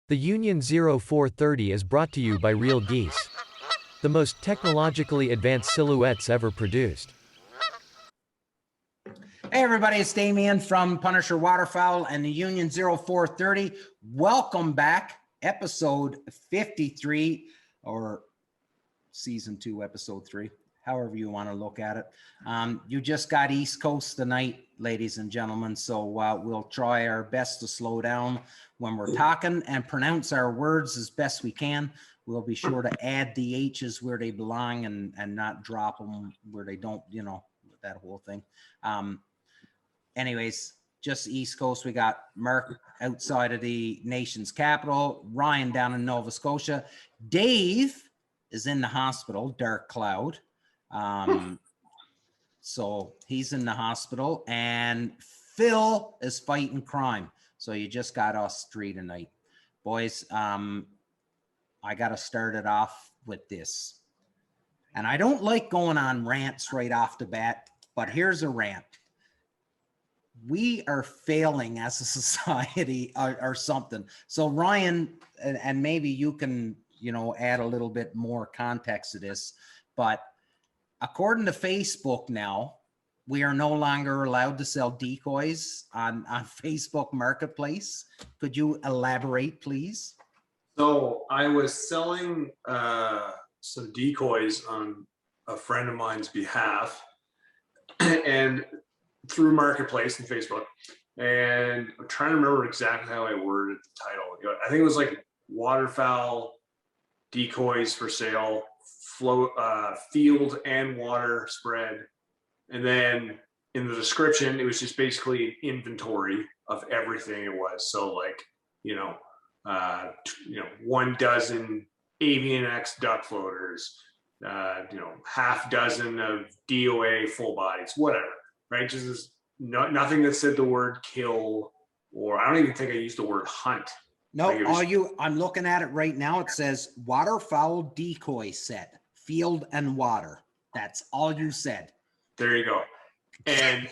The Union 0430 is brought to you by Real Geese, the most technologically advanced silhouettes ever produced. Hey everybody, it's Damien from Punisher Waterfowl and the Union 0430. Welcome back, episode 53 or season 2, episode 3, however you want to look at it. You just got East Coast tonight, ladies and gentlemen, so we'll try our best to slow down when we're talking and pronounce our words as best we can. We'll be sure to add the H's where they belong and not drop them where they don't, you know, that whole thing. Anyways, just East Coast, we got Mark outside of the nation's capital, Ryan down in Nova Scotia. Dave is in the hospital, Dark Cloud. So he's in the hospital, and Phil is fighting crime. So you just got us three tonight. Boys, I got to start it off with this. And I don't like going on rants right off the bat, but here's a rant. We are failing as a society or something. So Ryan, and maybe you can, you know, add a little bit more context to this, but according to Facebook now, we are no longer allowed to sell decoys on Facebook Marketplace. Could you elaborate, please? So I was selling some decoys on a friend of mine's behalf, and through Marketplace and Facebook, and I'm trying to remember exactly how I worded the title. I think it was like waterfowl decoys for sale, field and water spread, and then in the description it was just basically an inventory of everything it was. So like, 1 dozen Avian X duck floaters, half dozen of DOA full bodies, whatever. Right, just nothing that said the word kill, or I don't even think I used the word hunt. No, I'm looking at it right now. It says waterfowl decoy set, field and water. That's all you said. There you go. And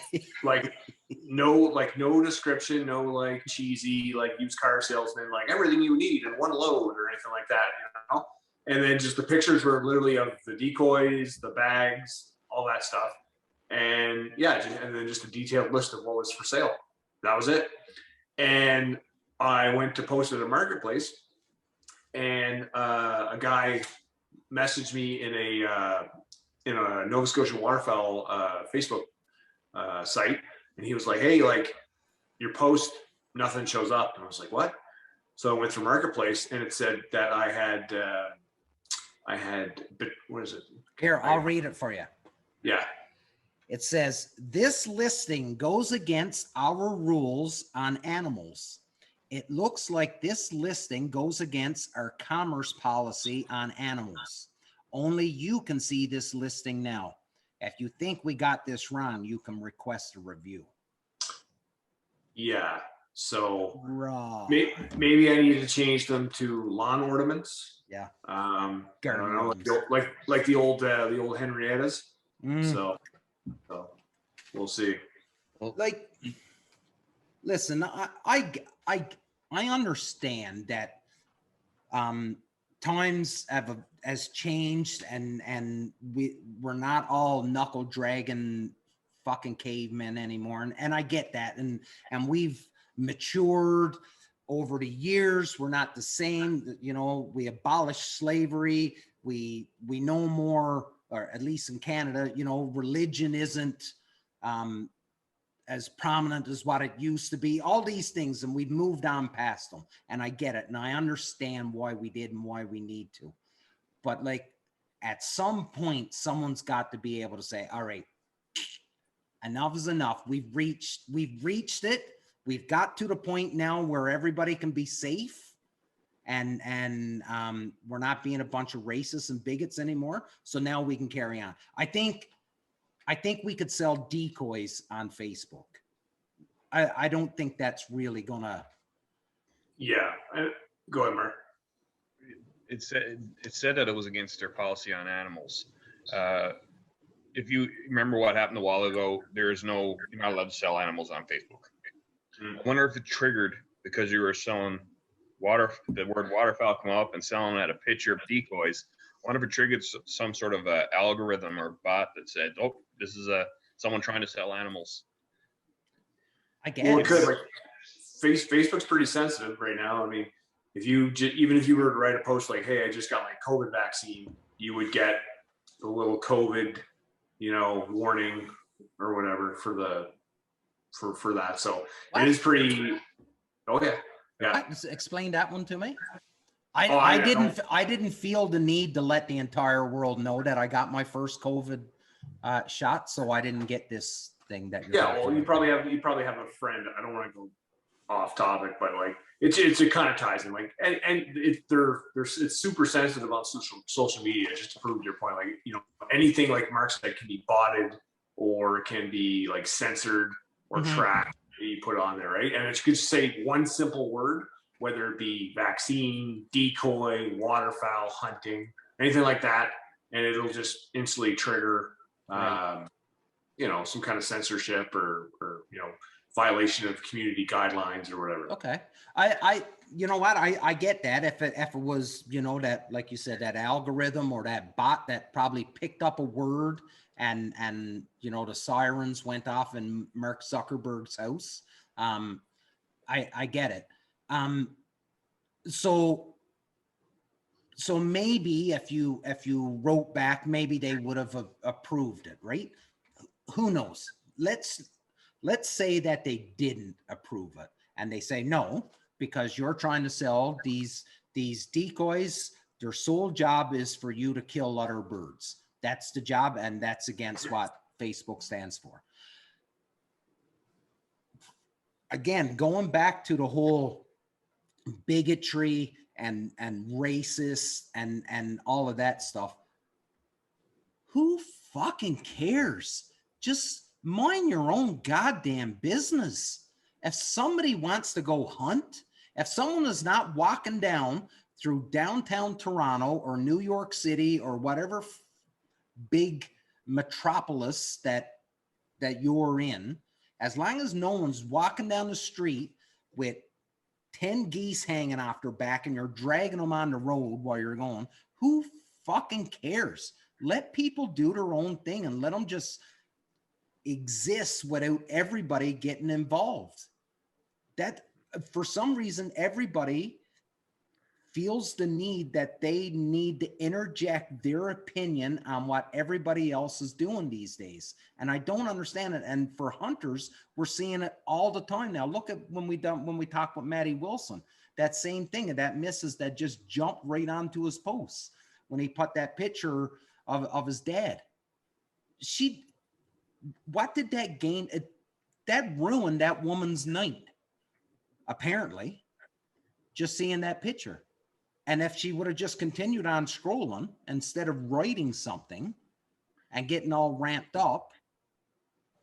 no description, no like cheesy like used car salesman, like everything you need in one load or anything like that, you know. And then just the pictures were literally of the decoys, the bags, all that stuff. And yeah, and then just a detailed list of what was for sale. That was it. And I went to post it at Marketplace, and a guy messaged me in a Nova Scotia waterfowl Facebook site, and he was like, "Hey, like your post, nothing shows up." And I was like, "What?" So I went through Marketplace, and it said that I had, what is it? Here, I'll read it for you. Yeah. It says, this listing goes against our rules on animals. It looks like this listing goes against our commerce policy on animals. Only you can see this listing now. If you think we got this wrong, you can request a review. Yeah. So right. maybe I need to change them to lawn ornaments. Yeah. I don't know, like the old Henriettas. So we'll see. Like, listen, I understand that times has changed, and we're not all knuckle dragging fucking cavemen anymore, and I get that, and we've matured over the years. We're not the same, you know. We abolished slavery. We know more, or at least in Canada, you know, religion isn't as prominent as what it used to be, all these things, and we've moved on past them, and I get it, and I understand why we did and why we need to. But like, at some point, someone's got to be able to say, all right, enough is enough. We've reached it. We've got to the point now where everybody can be safe, and we're not being a bunch of racists and bigots anymore. So now we can carry on. I think we could sell decoys on Facebook. I don't think that's really gonna. Yeah, go ahead, Mark. It said that it was against their policy on animals. If you remember what happened a while ago, you're not allowed to sell animals on Facebook. I wonder if it triggered because you were selling the word waterfowl come up and selling at a picture of decoys, what if it triggered some sort of algorithm or bot that said, "Oh, this is someone trying to sell animals"? I guess. Well, it could. Like, Facebook's pretty sensitive right now. I mean, even if you were to write a post like, "Hey, I just got my COVID vaccine," you would get the little COVID, warning or whatever for that. So What? it is pretty. Oh yeah, yeah. Explain that one to me. Oh, I didn't feel the need to let the entire world know that I got my first COVID shot, so I didn't get this thing that you're. Yeah, well, you probably have a friend. I don't want to go off topic, but like it kind of ties in. Like, and it's super sensitive on social media, just to prove your point. Like, anything like Mark said can be botted or can be like censored or tracked that you put on there, right? And it could say one simple word, whether it be vaccine, decoy, waterfowl, hunting, anything like that, and it'll just instantly trigger, some kind of censorship or violation of community guidelines or whatever. Okay. I you know what? I get that. If it was, that, like you said, that algorithm or that bot that probably picked up a word and the sirens went off in Mark Zuckerberg's house. I get it. So maybe if you wrote back, maybe they would have approved it, right? Who knows? Let's say that they didn't approve it and they say no, because you're trying to sell these decoys. Their sole job is for you to kill other birds. That's the job, and that's against what Facebook stands for. Again, going back to the whole bigotry and racist and all of that stuff, who fucking cares? Just mind your own goddamn business. If somebody wants to go hunt, if someone is not walking down through downtown Toronto or New York City or whatever big metropolis that you're in, as long as no one's walking down the street with 10 geese hanging off their back and you're dragging them on the road while you're going, who fucking cares? Let people do their own thing and let them just exist without everybody getting involved. That, for some reason, everybody feels the need that they need to interject their opinion on what everybody else is doing these days. And I don't understand it. And for hunters, we're seeing it all the time now. Look at when we talk with Maddie Wilson, that same thing, and that missus that just jumped right onto his posts when he put that picture of his dad. What did that gain? That ruined that woman's night, apparently, just seeing that picture. And if she would have just continued on scrolling instead of writing something and getting all ramped up,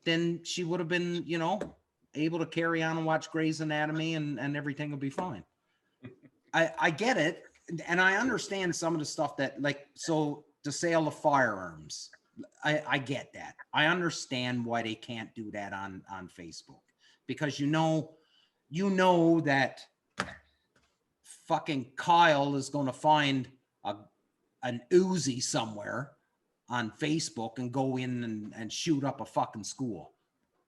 then she would have been, able to carry on and watch Grey's Anatomy and everything would be fine. I get it. And I understand some of the stuff that, like, so the sale of firearms, I get that. I understand why they can't do that on Facebook, because you know that fucking Kyle is going to find an Uzi somewhere on Facebook and go in and shoot up a fucking school.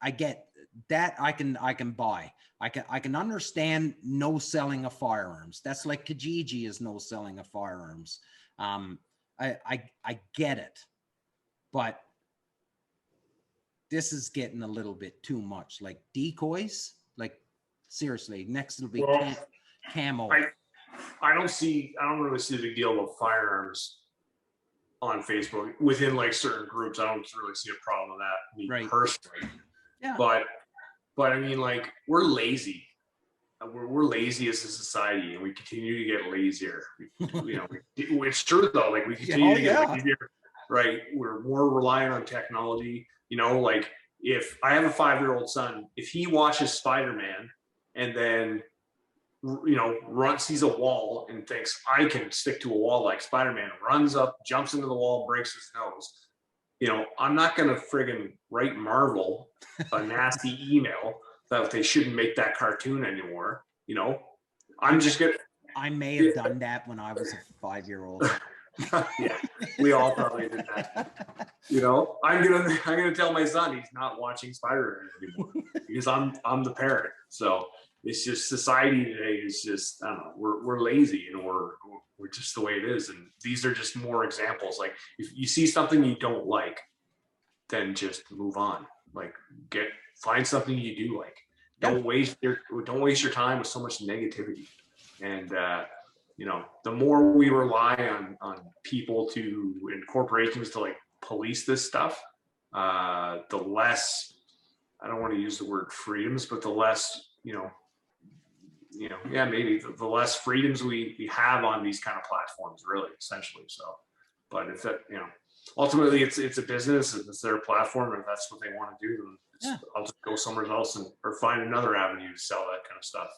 I get that. I can buy. I can understand no selling of firearms. That's like Kijiji is no selling of firearms. I get it, but this is getting a little bit too much. Like decoys, like seriously, next it'll be camo. I don't really see the big deal about firearms on Facebook within like certain groups. I don't really see a problem with that, personally. Yeah. But I mean, like, we're lazy. We're lazy as a society, and we continue to get lazier. It's true though. Like, we continue to get lazier. Right? We're more reliant on technology. Like, if I have a 5-year-old son, if he watches Spider-Man and then sees a wall and thinks I can stick to a wall like Spider-Man, runs up, jumps into the wall, breaks his nose. I'm not going to friggin' write Marvel a nasty email that they shouldn't make that cartoon anymore. I'm just going to, I may have done that when I was a 5-year-old. Yeah, we all probably did that. You know, I'm gonna tell my son he's not watching Spider-Man anymore because I'm the parent. So it's just society today is just, I don't know, we're lazy and we're just the way it is. And these are just more examples. Like if you see something you don't like, then just move on. Like find something you do like. Don't waste your time with so much negativity. And you know, the more we rely on people and corporations to like police this stuff, the less, I don't want to use the word freedoms, but the less, yeah, maybe the less freedoms we have on these kind of platforms, really, essentially. So, but if that, ultimately it's a business, it's their platform, and if that's what they want to do, then I'll just go somewhere else or find another avenue to sell that kind of stuff.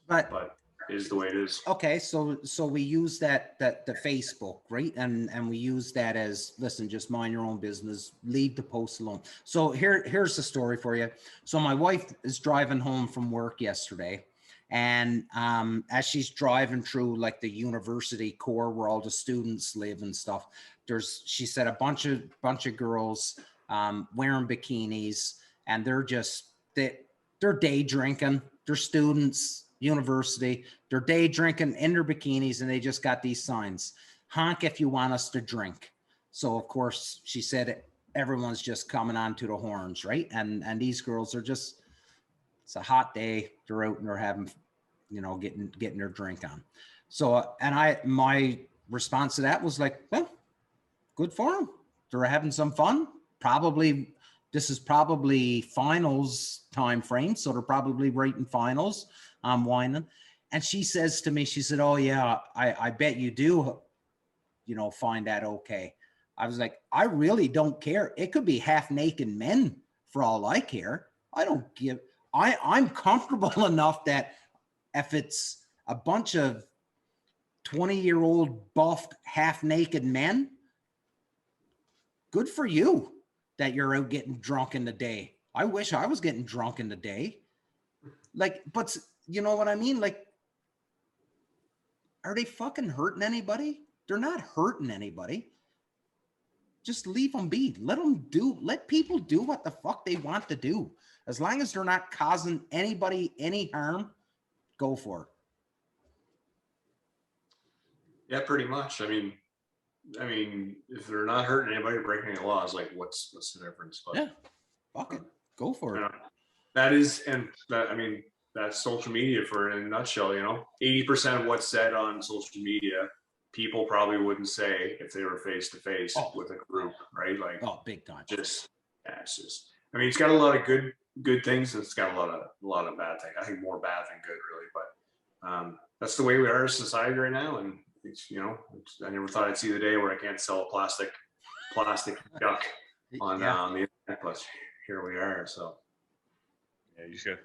But is the way it is. Okay, so we use that the Facebook, right? And we use that as, listen, just mind your own business, leave the post alone. So here's the story for you. So my wife is driving home from work yesterday, and as she's driving through like the university core where all the students live and stuff, she said a bunch of girls wearing bikinis, and they're day drinking. They're students, university, they're day drinking in their bikinis, and they just got these signs: honk if you want us to drink. So of course she said everyone's just coming on to the horns, right? And these girls are just, it's a hot day, they're out and they're having, getting their drink on. So my response to that was like, well, good for them, they're having some fun. This is probably finals time frame, so they're probably writing finals. I'm whining. And she says to me, she said, oh yeah, I bet you do, find that okay. I was like, I really don't care. It could be half naked men for all I care. I'm comfortable enough that if it's a bunch of 20-year-old buffed half naked men, good for you that you're out getting drunk in the day. I wish I was getting drunk in the day. Like, but you know what I mean? Like, are they fucking hurting anybody? They're not hurting anybody. Just leave them be. Let people do what the fuck they want to do. As long as they're not causing anybody any harm, go for it. Yeah, pretty much. I mean, if they're not hurting anybody, breaking any laws, like what's the difference? But, yeah, fuck it, go for it. That is, and that, I mean, that's social media for it in a nutshell. 80% of what's said on social media, people probably wouldn't say if they were face to face with a group, right? Like, big time. It's just. I mean, it's got a lot of good things, and it's got a lot of bad things. I think more bad than good, really. But that's the way we are as society right now, and it's, I never thought I'd see the day where I can't sell a plastic duck on the internet, but here we are. So yeah, you just gotta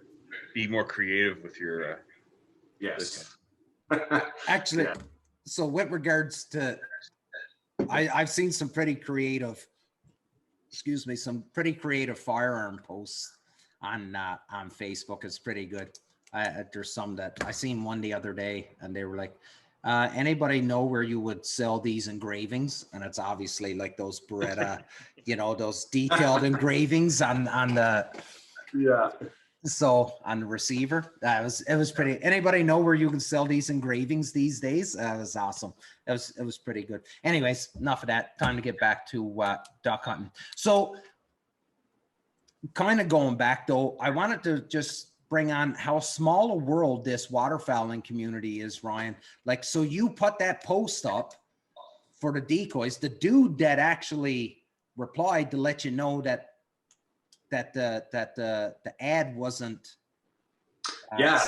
be more creative with your yes. Actually, yeah. So with regards to, I've seen some pretty creative firearm posts on Facebook. It's pretty good. There's some that I seen one the other day, and they were like, anybody know where you would sell these engravings? And it's obviously like those Beretta, those detailed engravings on the on the receiver. It was pretty. Anybody know where you can sell these engravings these days? It was awesome. It was pretty good. Anyways, enough of that. Time to get back to duck hunting. So kind of going back though, I wanted to just bring on how small a world this waterfowling community is, Ryan. Like, so you put that post up for the decoys. The dude that actually replied to let you know that the ad wasn't.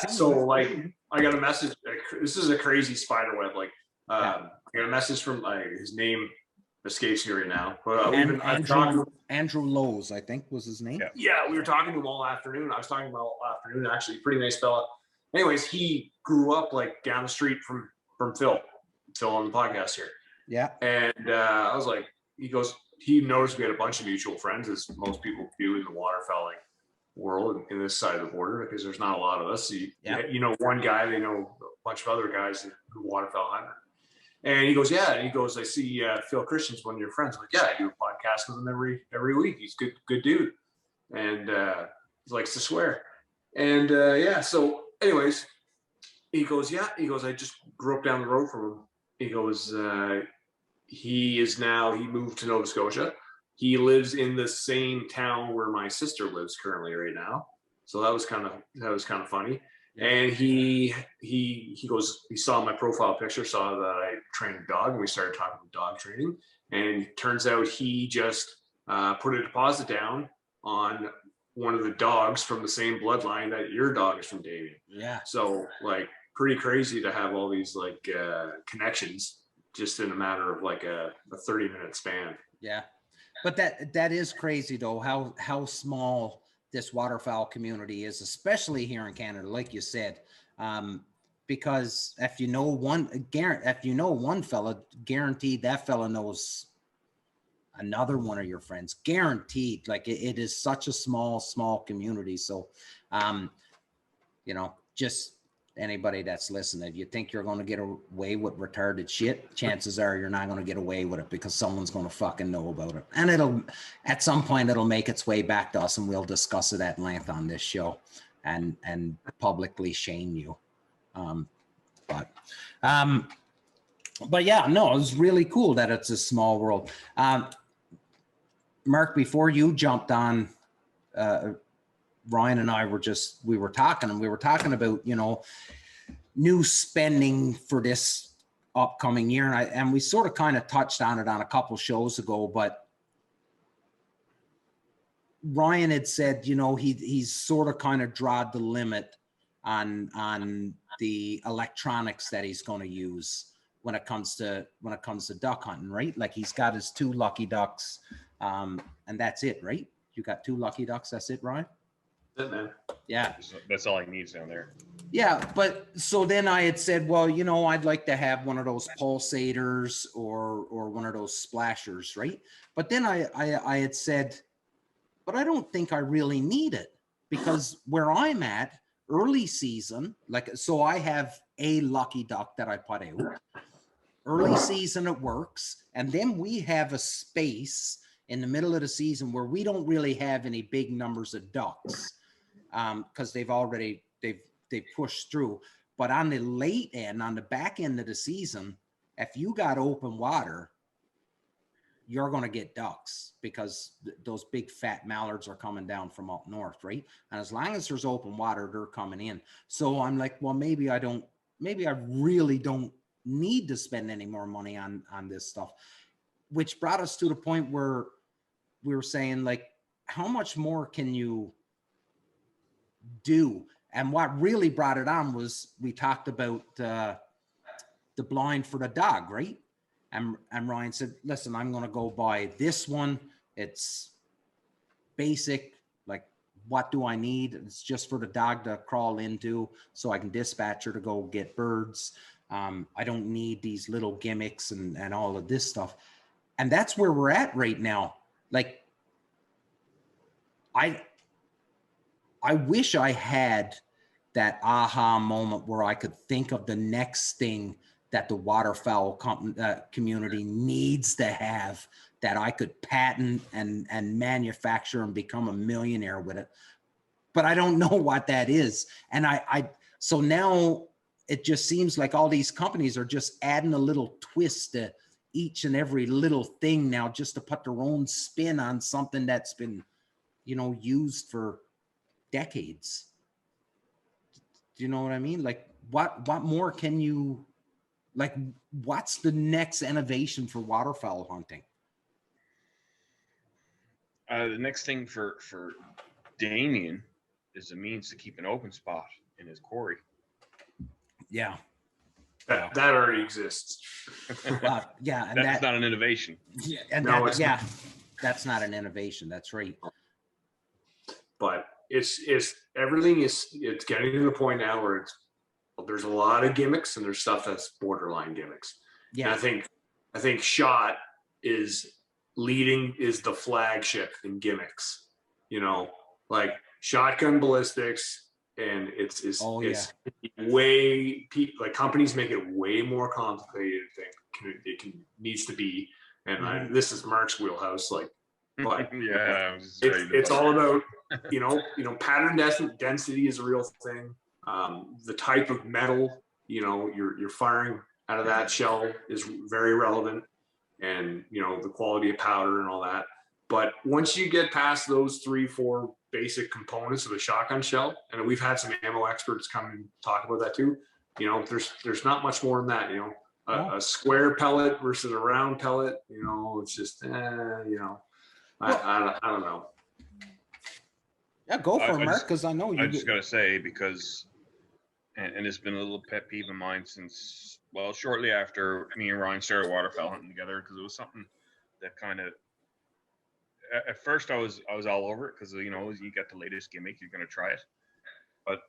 So like, I got a message. This is a crazy spider web. Like, I got a message from his name escapes me right now. But Andrew Lowe's, I think was his name. Yeah, we were talking to him all afternoon. I was talking about all afternoon, actually. Pretty nice fella. Anyways, he grew up like down the street from Phil on the podcast here. Yeah. And I was like, he noticed we had a bunch of mutual friends, as most people do in the waterfowling world in this side of the border because there's not a lot of us. So you know one guy, they know a bunch of other guys who waterfowl hunt. And he goes, yeah. And he goes, I see Phil Christian's one of your friends. I'm like, yeah, I do a podcast with him every week. He's good dude. And he likes to swear. And yeah, so anyways, he goes, yeah. He goes, I just grew up down the road from him. He goes, he moved to Nova Scotia. He lives in the same town where my sister lives currently right now. So that was kind of funny. And he goes, he saw my profile picture, saw that I trained a dog, and we started talking about dog training. And it turns out he just put a deposit down on one of the dogs from the same bloodline that your dog is from, Damien. Yeah. So like pretty crazy to have all these like connections just in a matter of like a 30-minute span. Yeah. But that is crazy though, how small this waterfowl community is, especially here in Canada, like you said. Because if you know one fella, guaranteed that fella knows another one of your friends, guaranteed. Like it is such a small community. So, just anybody that's listening, if you think you're going to get away with retarded shit, chances are you're not going to get away with it because someone's going to fucking know about it. And at some point it'll make its way back to us, and we'll discuss it at length on this show and publicly shame you. But yeah, no, it was really cool that it's a small world. Mark, before you jumped on, Ryan and I were talking about, new spending for this upcoming year. And we sort of kind of touched on it on a couple shows ago, but Ryan had said, he's sort of kind of drawed the limit on the electronics that he's going to use when it comes to duck hunting, right? Like he's got his 2 lucky ducks, and that's it, right? You got 2 lucky ducks. That's it, Ryan? That's it, man. Yeah. That's all he needs down there. Yeah. But so then I had said, well, I'd like to have one of those pulsators or one of those splashers. Right. But then I had said, but I don't think I really need it, because where I'm at early season, so I have a lucky duck that I put out early season, it works. And then we have a space in the middle of the season where we don't really have any big numbers of ducks, because they've pushed through. But on the late end, on the back end of the season, if you got open water, you're going to get ducks, because those big fat mallards are coming down from up north, right? And as long as there's open water, they're coming in. So I'm like, well, maybe I really don't need to spend any more money on this stuff, which brought us to the point where we were saying, like, how much more can you do? And what really brought it on was we talked about the blind for the dog, right? And Ryan said, listen, I'm going to go buy this one. It's basic. Like, what do I need? It's just for the dog to crawl into so I can dispatch her to go get birds. I don't need these little gimmicks and all of this stuff. And that's where we're at right now. Like, I wish I had that aha moment where I could think of the next thing that the waterfowl community needs to have, that I could patent and manufacture and become a millionaire with it. But I don't know what that is. And so now it just seems like all these companies are just adding a little twist to each and every little thing now, just to put their own spin on something that's been, used for decades. Do you know what I mean? Like, what more can you, like, what's the next innovation for waterfowl hunting? The next thing for Damien is a means to keep an open spot in his quarry. Yeah. That already exists. Yeah. And that's not an innovation. Yeah. And no, that's not an innovation. That's right. But it's everything it's getting to the point now where there's a lot of gimmicks and there's stuff that's borderline gimmicks. Yeah. And I think shot is the flagship in gimmicks. Like shotgun ballistics, and it's way, like companies make it way more complicated than it needs to be. And this is Mark's wheelhouse, like, but Yeah, it's all about, pattern density is a real thing. The type of metal, you're firing out of that shell is very relevant, and, the quality of powder and all that. But once you get past those 3-4 basic components of a shotgun shell, and we've had some ammo experts come and talk about that too, there's not much more than that. A square pellet versus a round pellet, it's just, I don't know. Yeah, go for it, Mark, because I know you. I just got to say, because, and it's been a little pet peeve of mine since, well, shortly after me and Ryan started waterfowl hunting together, because it was something that kind of, at first I was all over it, because, you got the latest gimmick, you're going to try it. But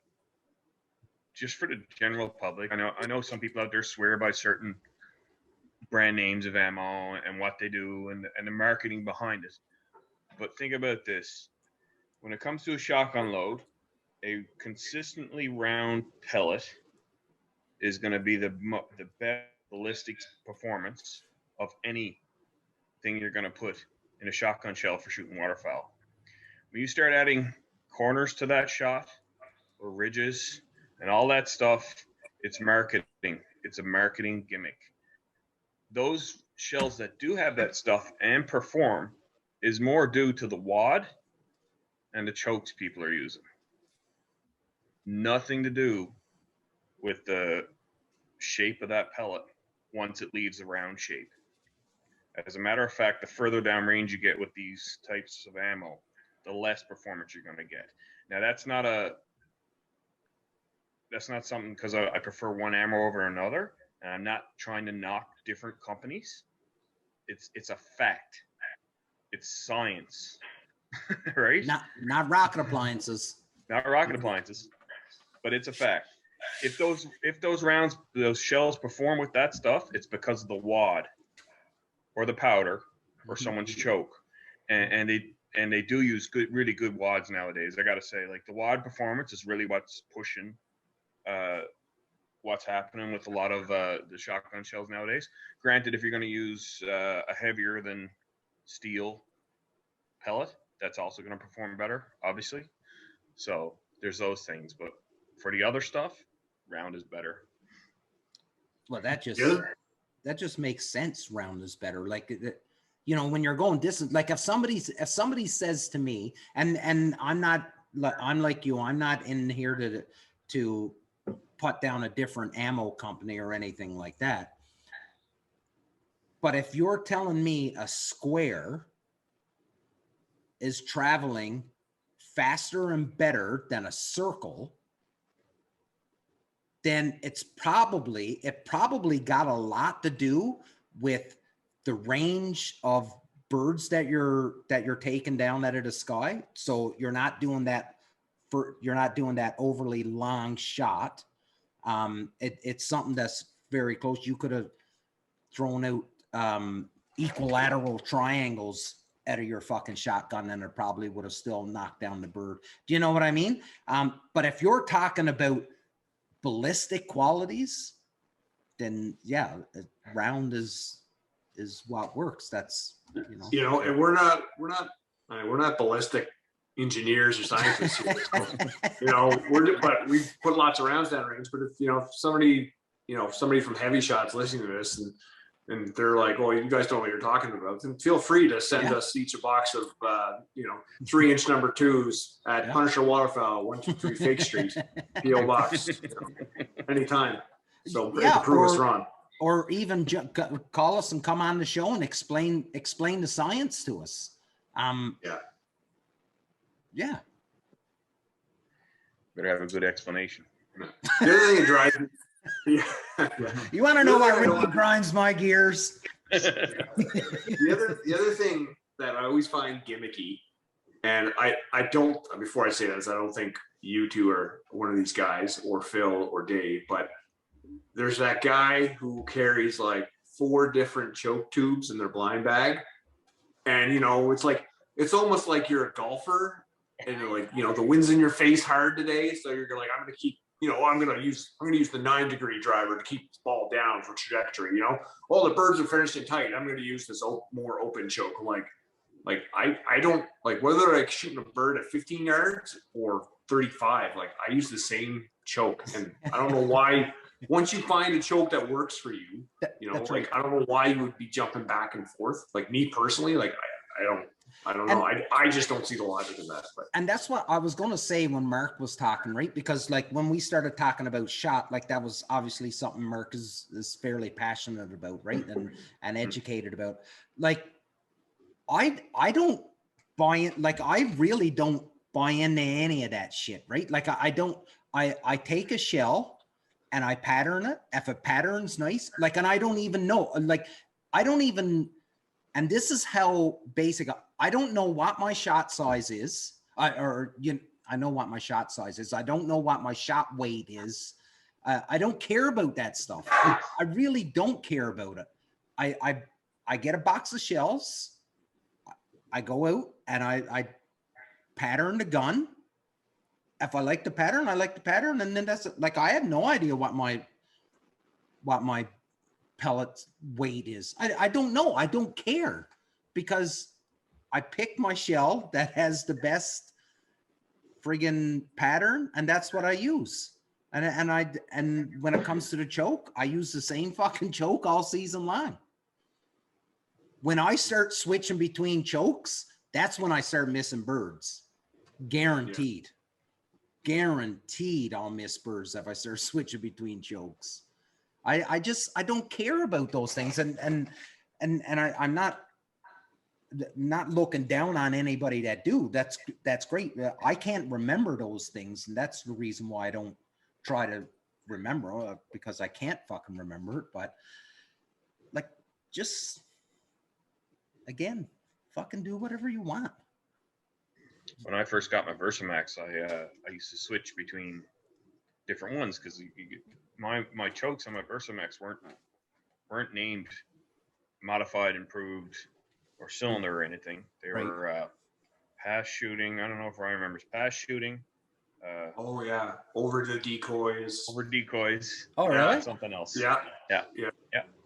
just for the general public, I know some people out there swear by certain brand names of ammo and what they do and the marketing behind it. But think about this. When it comes to a shotgun load, a consistently round pellet is going to be the best ballistics performance of anything you're going to put in a shotgun shell for shooting waterfowl. When you start adding corners to that shot, or ridges and all that stuff, it's marketing. It's a marketing gimmick. Those shells that do have that stuff and perform is more due to the wad and the chokes people are using. Nothing to do with the shape of that pellet once it leaves the round shape. As a matter of fact, the further downrange you get with these types of ammo, the less performance you're going to get. Now, that's not something because I prefer one ammo over another, and I'm not trying to knock different companies. It's a fact. It's science, right? Not rocket appliances. Not rocket appliances, but it's a fact. If those shells perform with that stuff, it's because of the wad, or the powder, or someone's choke, and they do use really good wads nowadays. I got to say, like, the wad performance is really what's pushing what's happening with a lot of the shotgun shells nowadays. Granted, if you're going to use a heavier than steel pellet, that's also going to perform better, obviously. So there's those things, but for the other stuff, round is better. Well, that just makes sense. Round is better. Like, when you're going distance, like if somebody says to me, and I'm like you, I'm not in here to put down a different ammo company or anything like that. But if you're telling me a square is traveling faster and better than a circle, then it probably got a lot to do with the range of birds that you're taking down out of the sky. So you're not doing that overly long shot. It's something that's very close. You could have thrown out equilateral triangles out of your fucking shotgun and it probably would have still knocked down the bird. Do you know what I mean? But if you're talking about ballistic qualities, then yeah, round is what works. That's and we're not ballistic engineers or scientists here. So, but we put lots of rounds down range. But if somebody from Heavy Shot's listening to this and they're like, "Oh, you guys don't know what you're talking about," then feel free to send us each a box of 3-inch number 2s at Punisher Waterfowl, 123 Fake Street, PO Box, anytime. So prove us wrong. Or even call us and come on the show and explain the science to us. Yeah. Better have a good explanation. The other thing that drives me. You want to know what really grinds my gears? The other thing that I always find gimmicky, and I don't, before I say this, I don't think you two are one of these guys, or Phil or Dave, but there's that guy who carries like 4 different choke tubes in their blind bag. And it's almost like you're a golfer and like, you know, the wind's in your face hard today, so you're like, I'm gonna keep, you know, I'm gonna use the 9-degree driver to keep the ball down for trajectory. You know, oh, the birds are finishing tight. I'm gonna use this more open choke. Like I don't like whether I'm shooting a bird at 15 yards or 35. Like I use the same choke, and I don't know why. Once you find a choke that works for you, you know, like right. I don't know why you would be jumping back and forth. Like me personally, like I don't know. I just don't see the logic in that. But. And that's what I was going to say when Mark was talking, right? Because like when we started talking about shot, like that was obviously something Mark is fairly passionate about, right? And educated about. Like I don't buy it. Like I really don't buy into any of that shit, right? Like I take a shell and I pattern it. If a pattern's nice, like, and I don't even know, like, I don't even, and this is how basic, I don't know what my shot size is. I know what my shot size is. I don't know what my shot weight is. I don't care about that stuff. I really don't care about it. I get a box of shells. I go out and I pattern the gun. If I like the pattern, I like the pattern. And then that's like, I have no idea what my pellet weight is. I don't know. I don't care because I picked my shell that has the best friggin' pattern, and that's what I use. And when it comes to the choke, I use the same fucking choke all season long. When I start switching between chokes, that's when I start missing birds. Guaranteed. Yeah. Guaranteed I'll miss birds if I start switching between chokes. I don't care about those things. And I'm not looking down on anybody that do. That's great. I can't remember those things. And that's the reason why I don't try to remember, because I can't fucking remember it. But like, just again, fucking do whatever you want. When I first got my Versamax, I used to switch between different ones because my chokes on my Versamax weren't named modified, improved, or cylinder or anything. They were pass shooting. I don't know if Ryan remembers pass shooting. Oh yeah, over the decoys. Over decoys. Oh really? Something else. Yeah.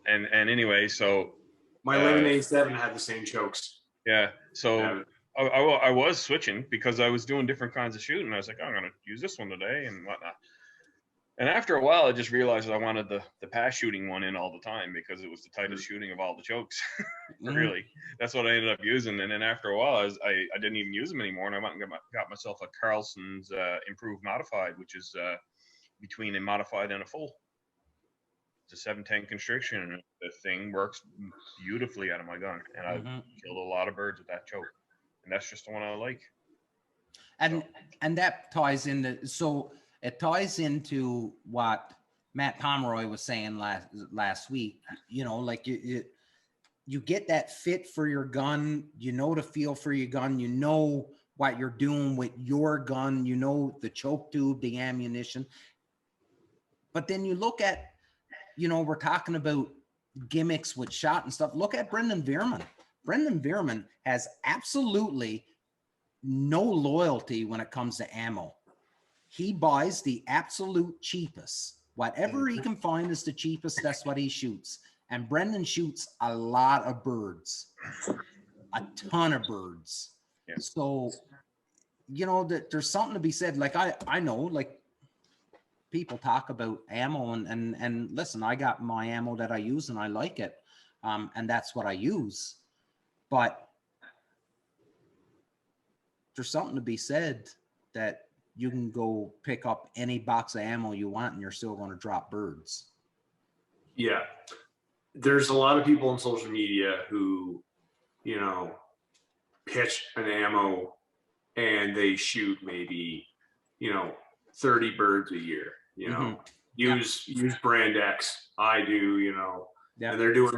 And anyway, so my Lemonade 7 had the same chokes. Yeah. So I was switching because I was doing different kinds of shooting. I was like, I'm gonna use this one today and whatnot. And after a while, I just realized I wanted the pass shooting one in all the time because it was the tightest shooting of all the chokes. Really, that's what I ended up using. And then after a while, I didn't even use them anymore. And I went and got myself a Carlson's improved modified, which is between a modified and a full. It's a 710 constriction, and the thing works beautifully out of my gun. And I've killed a lot of birds with that choke. And that's just the one I like. And that ties into, so it ties into what Matt Pomeroy was saying last week. You know, like you get that fit for your gun, you know the feel for your gun, you know what you're doing with your gun, you know the choke tube, the ammunition. But then you look at, you know, we're talking about gimmicks with shot and stuff. Look at Brendan Veerman. Brendan Veerman has absolutely no loyalty when it comes to ammo. He buys the absolute cheapest. Whatever he can find is the cheapest, that's what he shoots. And Brendan shoots a lot of birds, a ton of birds. Yeah. So, you know, there's something to be said. Like I know, like, people talk about ammo and listen, I got my ammo that I use and I like it. And that's what I use. But there's something to be said that you can go pick up any box of ammo you want and you're still going to drop birds. Yeah. There's a lot of people on social media who, you know, pitch an ammo and they shoot maybe, you know, 30 birds a year, you know, use brand X. I do, you know, and they're doing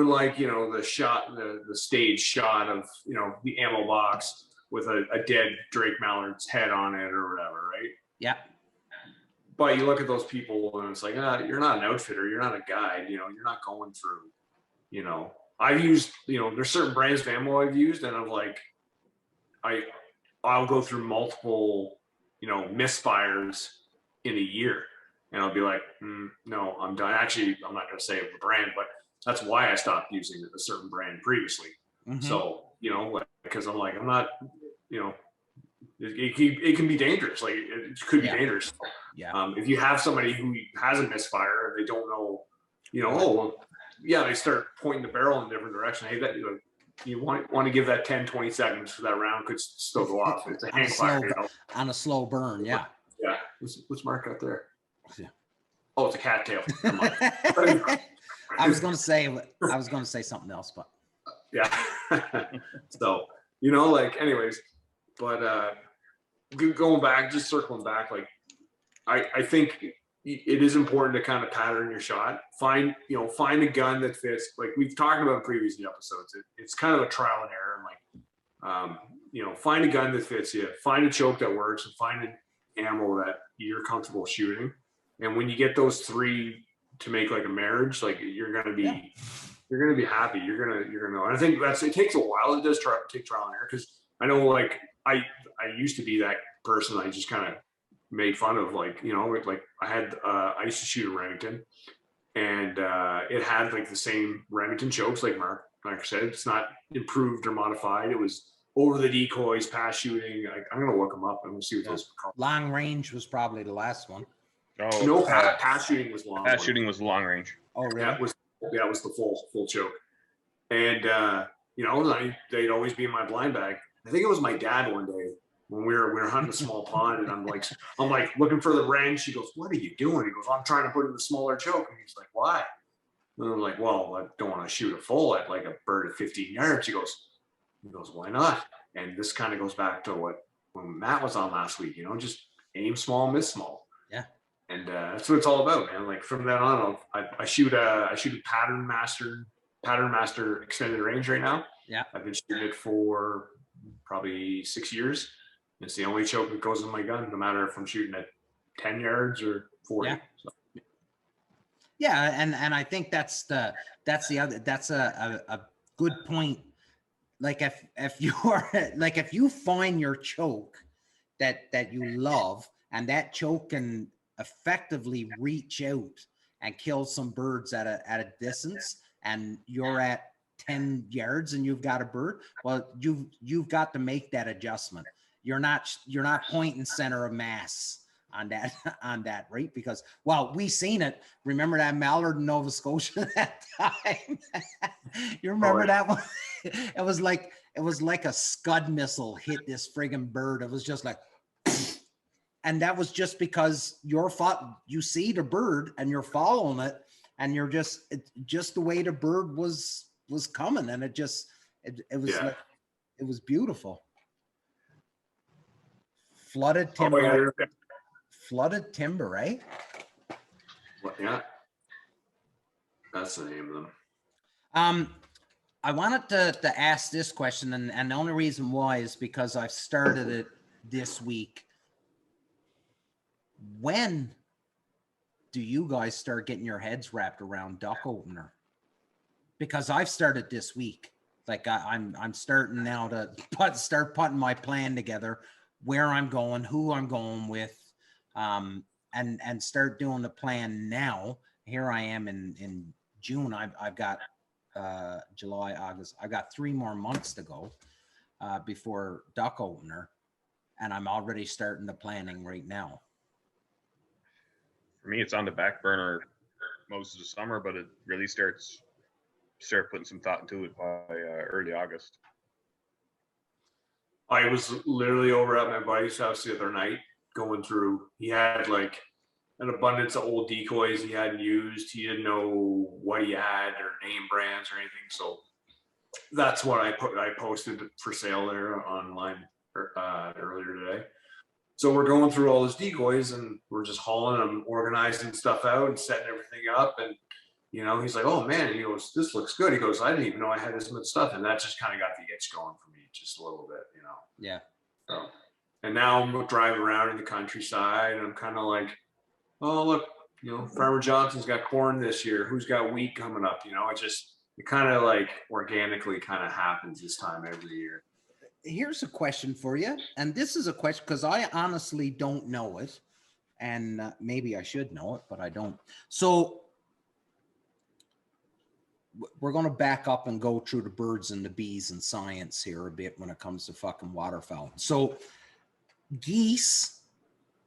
like, you know, the shot, the stage shot of, you know, the ammo box with a dead Drake Mallard's head on it or whatever, right? Yeah. But you look at those people and it's like, you're not an outfitter, you're not a guide, you know, you're not going through, you know. I've used, you know, there's certain brands of ammo I've used and I'm like, I'll go through multiple, misfires in a year, and I'll be like, no, I'm done. Actually, I'm not going to say the brand, but that's why I stopped using a certain brand previously. Mhm. So, because I'm like, I'm not, it can be dangerous. Like it could be dangerous. Yeah. If you have somebody who has a misfire and they don't know, they start pointing the barrel in a different direction. Hey, that you want to give that 10, 20 seconds for that round could still go off. It's a hand clapper, on a slow burn. Yeah. Yeah. What's Mark out there? Yeah. Oh, it's a cattail. I was going to say something else, but yeah. So, anyways, but going back, just circling back, like I think it is important to kind of pattern your shot. Find a gun that fits. Like we've talked about in previous episodes, it's kind of a trial and error. And like, find a gun that fits you. Find a choke that works, and find an ammo that you're comfortable shooting. And when you get those three to make like a marriage, like you're gonna be happy. You're gonna know. And I think it takes a while. It does take trial and error, because I know like I used to be that person. I just kind of made fun of, like I used to shoot a Remington, and it had like the same Remington chokes, like Mark said. It's not improved or modified. It was over the decoys, pass shooting. I'm gonna look them up and we'll see what those are called. Long range was probably the last one. Oh, No, pass shooting was long. Pass shooting was long range. Oh, really? Yeah, it was the full choke. And they'd always be in my blind bag. I think it was my dad one day when we were hunting a small pond, and I'm like looking for the wrench. He goes, "What are you doing?" He goes, "I'm trying to put in a smaller choke." And he's like, "Why?" And I'm like, "Well, I don't want to shoot a full at like a bird at 15 yards." He goes, "Why not?" And this kind of goes back to when Matt was on last week. Just aim small, miss small. Yeah. And that's what it's all about, man. Like from then on, I shoot a pattern master extended range right now. Yeah. I've been shooting it for probably 6 years. It's the only choke that goes in my gun, no matter if I'm shooting at 10 yards or 40. Yeah. So. Yeah, and I think that's a good point. Like if you find your choke that you love, and that choke can effectively reach out and kill some birds at a distance, and you're at 10 yards and you've got a bird, well, you've got to make that adjustment. You're not pointing center of mass on that, right? Because, well, we seen it. Remember that mallard in Nova Scotia that time? You remember that one? It was like a Scud missile hit this friggin' bird. It was just like, and that was just because you see the bird and you're following it, and you're just the way the bird was coming, and it was like, it was beautiful. Flooded timber. Flooded timber, right? Yeah, that's the name of them. I wanted to ask this question, and the only reason why is because I've started it this week. When do you guys start getting your heads wrapped around duck opener? Because I've started this week. Like I'm starting now to start putting my plan together, where I'm going, who I'm going with, and start doing the plan now. Here I am in June. I've got July, August. I've got 3 more months to go before duck opener, and I'm already starting the planning right now. For me, it's on the back burner most of the summer, but it really start putting some thought into it by early August. I was literally over at my buddy's house the other night going through. He had like an abundance of old decoys he hadn't used. He didn't know what he had or name brands or anything. So that's what I posted for sale there online earlier today. So we're going through all his decoys, and we're just hauling them, organizing stuff out and setting everything up. And, he's like, "Oh man," he goes, "this looks good." He goes, "I didn't even know I had this much stuff." And that just kind of got the itch going for me just a little bit, Yeah. So, and now I'm driving around in the countryside, and I'm kind of like, "Oh, look, Farmer Johnson's got corn this year. Who's got wheat coming up?" It kind of like organically kind of happens this time every year. here's a question for you. And this is a question because I honestly don't know it. And maybe I should know it, but I don't. So we're going to back up and go through the birds and the bees and science here a bit when it comes to fucking waterfowl. So geese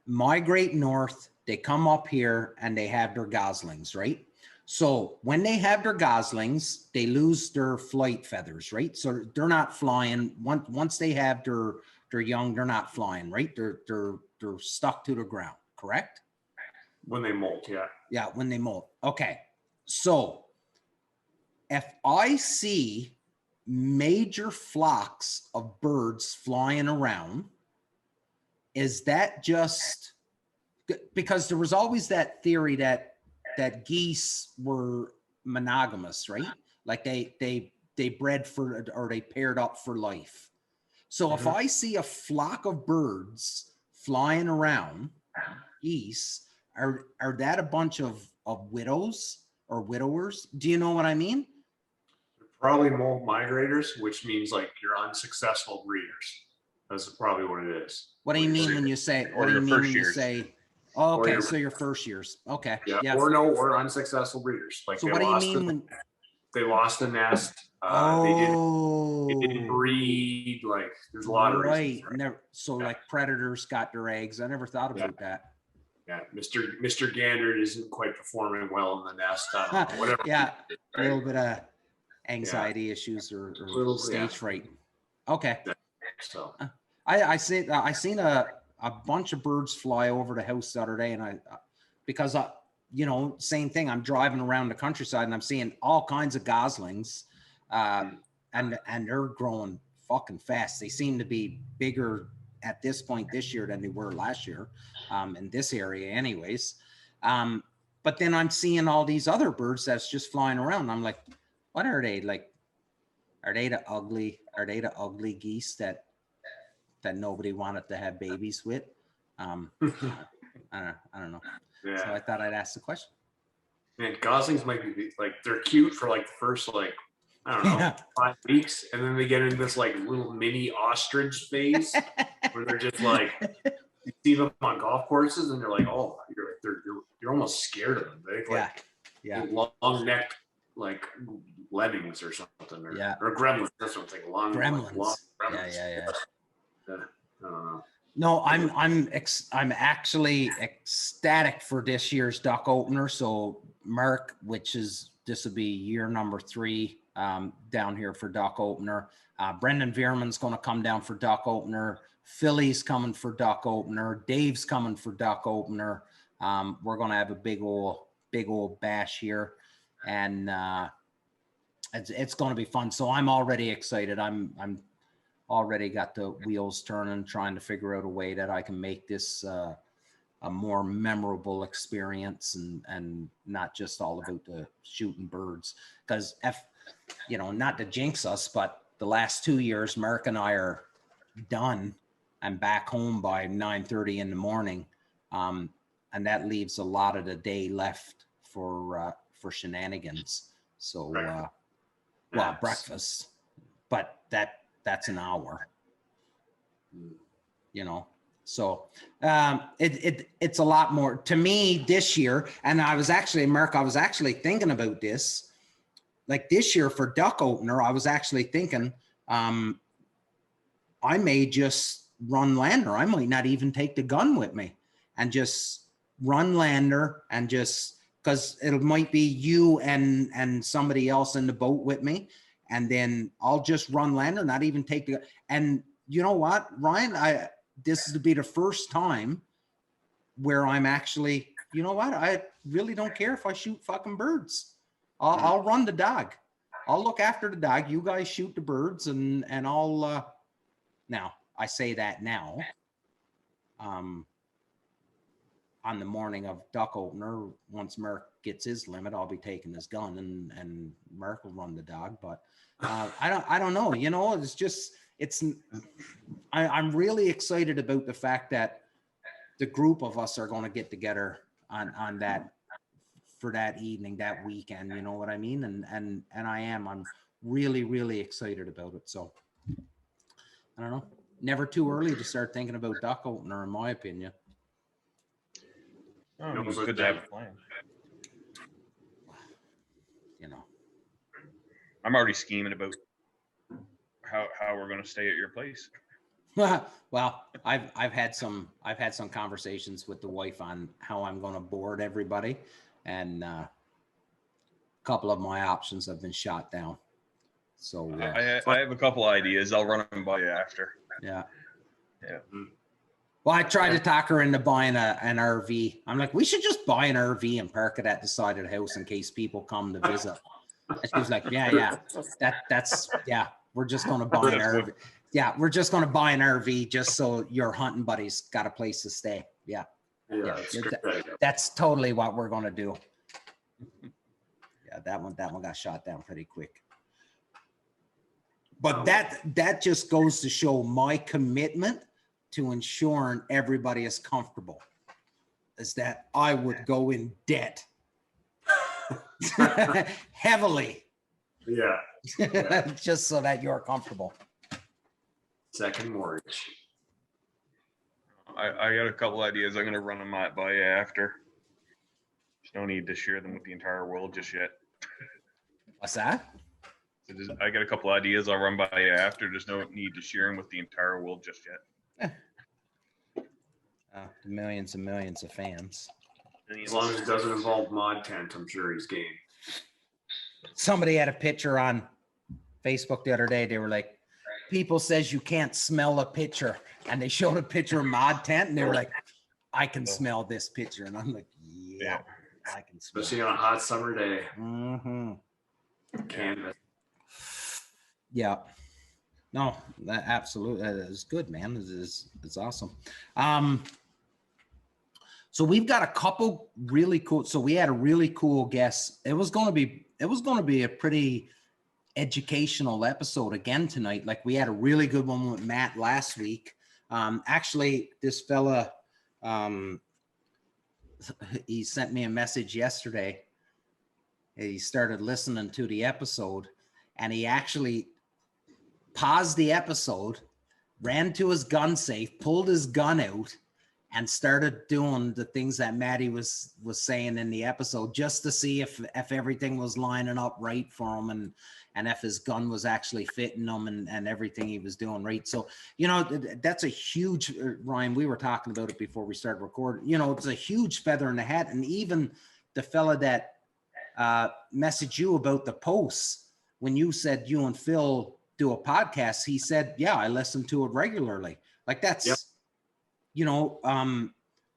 migrate north, they come up here and they have their goslings, right? So when they have their goslings, they lose their flight feathers, right? So they're not flying. Once they have their young, they're not flying, right? They're stuck to the ground, correct? When they molt, yeah. Yeah, when they molt. Okay. So if I see major flocks of birds flying around, is that just because there was always that theory that geese were monogamous, right? Like they bred for, or they paired up for life. So if I see a flock of birds flying around, geese, are that a bunch of widows or widowers? Do you know what I mean? Probably molt migrators, which means like you're unsuccessful breeders. That's probably what it is. What do you mean when you say, what do you mean when you say, oh, okay, so your first years. Okay. Yeah. Or unsuccessful breeders. Like, so what do you mean when they lost the nest? They didn't breed. Like, there's a lot of reasons. Right. So like predators got their eggs. I never thought about that. Yeah, Mr. Gander isn't quite performing well in the nest. Whatever. Yeah, a little bit of anxiety issues or stage fright. Okay. So I seen a bunch of birds fly over the house the other day, and because same thing. I'm driving around the countryside and I'm seeing all kinds of goslings, and they're growing fucking fast. They seem to be bigger at this point this year than they were last year, in this area anyways. But then I'm seeing all these other birds that's just flying around. I'm like, what are they like? Are they the ugly geese that nobody wanted to have babies with? I don't know. Yeah. So I thought I'd ask the question. Man, goslings might be like, they're cute for like the first, like, I don't know, 5 weeks, and then they get into this like little mini ostrich phase where they're just like, you see them on golf courses and they're like, oh, you're almost scared of them. They're like long necked like lemmings or something, or gremlins. That's what I'm thinking. Gremlins. Long gremlins. Yeah. I don't know. No, I'm actually ecstatic for this year's duck opener. So Mark, this will be year number 3 down here for duck opener. Brendan Veerman's going to come down for duck opener. Philly's coming for duck opener. Dave's coming for duck opener. We're going to have a big old bash here, and it's going to be fun. So I'm already excited. I'm already got the wheels turning, trying to figure out a way that I can make this a more memorable experience, and not just all about the shooting birds. Because not to jinx us, but the last 2 years, Mark and I are done and back home by 9:30 in the morning, and that leaves a lot of the day left for shenanigans. So, breakfast, but that's an hour, so it's a lot more to me this year. And I was actually thinking about this, like this year for duck opener, I was actually thinking, I may just run lander. I might not even take the gun with me and just run lander, and just because it might be you and somebody else in the boat with me. And then I'll just run lander, not even take the, and you know what, Ryan, this is to be the first time where I'm actually, you know what, I really don't care if I shoot fucking birds. I'll run the dog. I'll look after the dog. You guys shoot the birds, and I'll, now I say that now, on the morning of duck opener, once Mark gets his limit, I'll be taking his gun, and Mark will run the dog. But I don't know. It's just I'm really excited about the fact that the group of us are going to get together on that for that evening, that weekend. You know what I mean? And I'm really, really excited about it. So I don't know. Never too early to start thinking about duck opener, in my opinion. Oh, it's good to have a plan. You know, I'm already scheming about how we're going to stay at your place. well, I've had some conversations with the wife on how I'm going to board everybody, and a couple of my options have been shot down. So I have a couple ideas. I'll run them by you after. yeah. Yeah. Well, I tried to talk her into buying an RV. I'm like, we should just buy an RV and park it at the side of the house in case people come to visit. And she was like, yeah, that's we're just going to buy an RV. Yeah, we're just going to buy an RV just so your hunting buddies got a place to stay. Yeah. That's totally what we're going to do. Yeah, that one got shot down pretty quick. But that just goes to show my commitment to ensuring everybody is comfortable, is that I would go in debt heavily. Yeah. Just so that you're comfortable. Second mortgage. I got a couple ideas. I'm going to run them by you after. There's no need to share them with the entire world just yet. What's that? I got a couple ideas I'll run by you after. There's no need to share them with the entire world just yet. Millions and millions of fans. As long as it doesn't involve mod tent, I'm sure he's game. Somebody had a picture on Facebook the other day. They were like, people says you can't smell a picture. And they showed a picture of mod tent and they were like, I can smell this picture. And I'm like, yeah. I can smell. Especially on a hot summer day. Mm-hmm. Canvas. Yeah. No, that absolutely that is good, man. It's awesome. So we've got a couple really cool. So we had a really cool guest. It was going to be a pretty educational episode again tonight. Like we had a really good one with Matt last week. Actually, this fella, he sent me a message yesterday. He started listening to the episode, and he actually paused the episode, ran to his gun safe, pulled his gun out, and started doing the things that Maddie was saying in the episode, just to see if everything was lining up right for him, and if his gun was actually fitting him, and everything he was doing right. So, you know, that's a huge, Ryan, we were talking about it before we started recording, you know, it's a huge feather in the hat. And even the fella that messaged you about the posts, when you said you and Phil do a podcast, he said, yeah, I listen to it regularly. Like that's, yep. You know,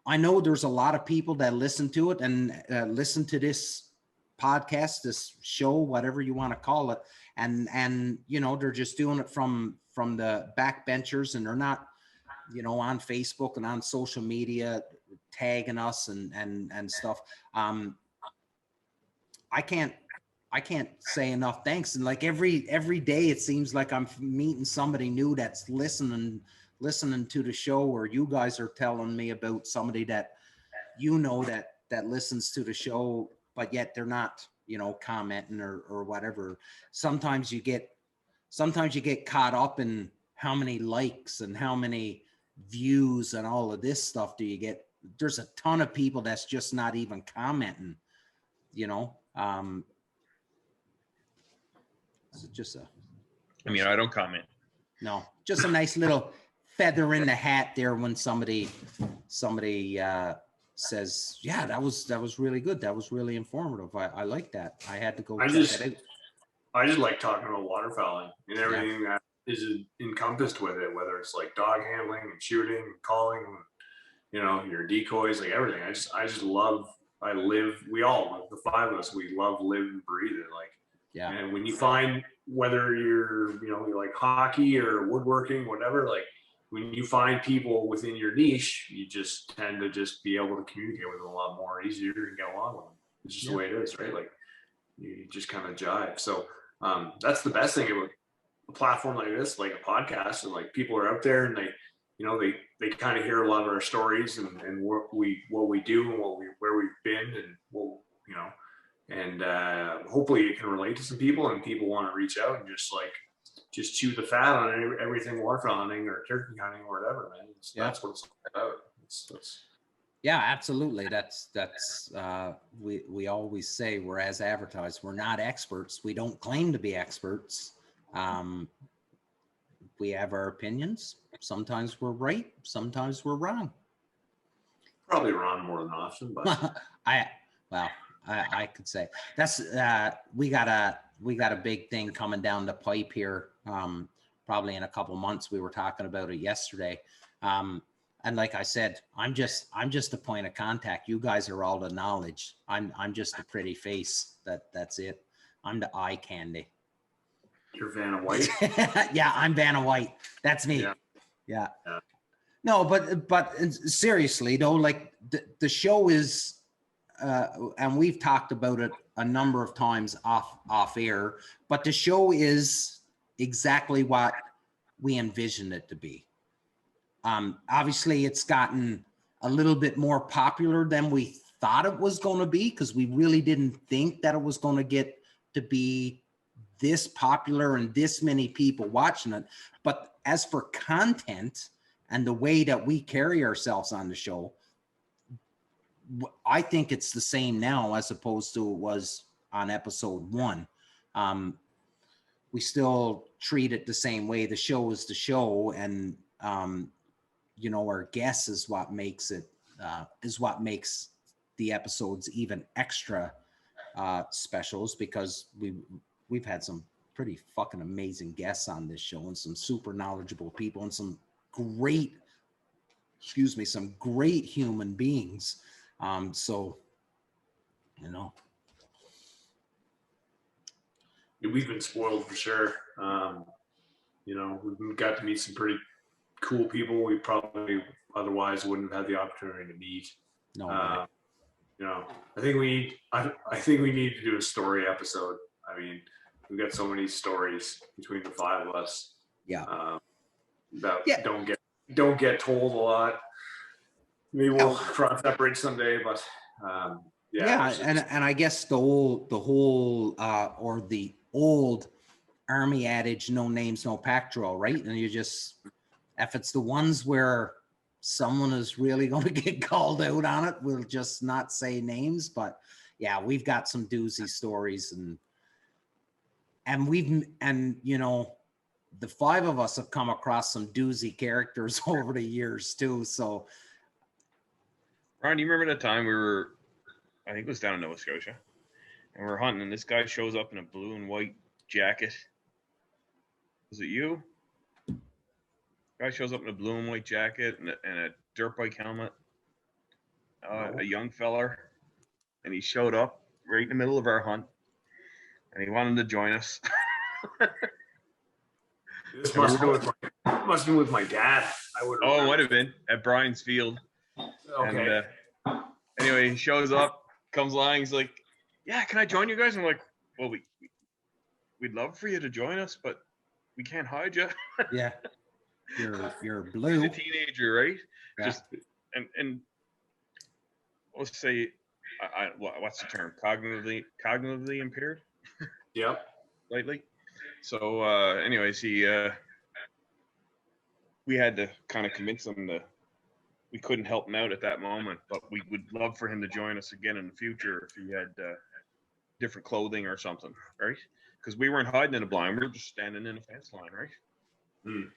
I know there's a lot of people that listen to it and listen to this podcast, this show, whatever you want to call it. And, you know, they're just doing it from the backbenchers, and they're not, you know, on Facebook and on social media tagging us and stuff. I can't say enough thanks. And like every day, it seems like I'm meeting somebody new that's listening to the show, or you guys are telling me about somebody that, you know, that listens to the show, but yet they're not, you know, commenting or whatever. Sometimes you get caught up in how many likes and how many views and all of this stuff do you get. There's a ton of people that's just not even commenting, you know. It's just I don't comment. No, just a nice little feather in the hat there when somebody says, yeah, that was really good. That was really informative. I like that. I had to go check it out. I just like talking about waterfowling and everything that is encompassed with it, whether it's like dog handling and shooting and calling, you know, your decoys, like everything. We all, the five of us, we love, live and breathe it. Like, yeah. And when you find, whether you're like hockey or woodworking, whatever, like when you find people within your niche, you just tend to just be able to communicate with them a lot more easier and get along with them. It's just the way it is, right? Like you just kind of jive. So that's the best thing about a platform like this, like a podcast, and like people are out there and they, you know, they kind of hear a lot of our stories and what we do and where we've been and what, you know, and hopefully it can relate to some people and people want to reach out and just like just chew the fat on everything waterfowl hunting or turkey hunting or whatever, man. That's what it's about. Yeah, absolutely. That's we always say we're as advertised. We're not experts. We don't claim to be experts. We have our opinions. Sometimes we're right. Sometimes we're wrong. Probably wrong more than often, but I could say that's we got a big thing coming down the pipe here. Probably in a couple months. We were talking about it yesterday. And like I said, I'm just a point of contact. You guys are all the knowledge. I'm just a pretty face. That's it. I'm the eye candy. You're Vanna White. Yeah, I'm Vanna White. That's me. Yeah. No, but seriously though, like the show is, and we've talked about it a number of times off air, but the show is exactly what we envisioned it to be. Obviously it's gotten a little bit more popular than we thought it was going to be, because we really didn't think that it was going to get to be this popular and this many people watching it. But as for content and the way that we carry ourselves on the show, I think it's the same now as opposed to it was on episode 1. We still treat it the same way. The show is the show, and you know, our guess is what makes it makes the episodes even extra specials, because we've had some pretty fucking amazing guests on this show, and some super knowledgeable people, and some great human beings. So, you know, we've been spoiled for sure. You know, we've got to meet some pretty cool people we probably otherwise wouldn't have had the opportunity to meet. no. You know, I think we need to do a story episode. I mean, we've got so many stories between the 5 of us. Yeah. That don't get told a lot. Maybe we'll cross that bridge someday, but and I guess the whole or the old Army adage, no names, no pack drill, right? And you just, if it's the ones where someone is really going to get called out on it, we'll just not say names. But yeah, we've got some doozy stories, and you know, the 5 of us have come across some doozy characters over the years too. So, Ron, do you remember that time we were, I think it was down in Nova Scotia, and we're hunting, and this guy shows up in a blue and white jacket. Was it you? Guy shows up in a blue and white jacket and a dirt bike helmet. A young feller, and he showed up right in the middle of our hunt, and he wanted to join us. This must have been with my dad. It might have been at Brian's Field. Okay. And anyway, he shows up, comes along. He's like, "Yeah, can I join you guys?" I'm like, "Well, we'd love for you to join us, but we can't hide you." yeah, you're blue. He's a teenager, right? Yeah. Just and let's say, what's the term? Cognitively impaired. Yep. Slightly. So, anyways, we had to kind of convince him we couldn't help him out at that moment, but we would love for him to join us again in the future if he had different clothing or something, right? Because we weren't hiding in a blind; we were just standing in a fence line, right? We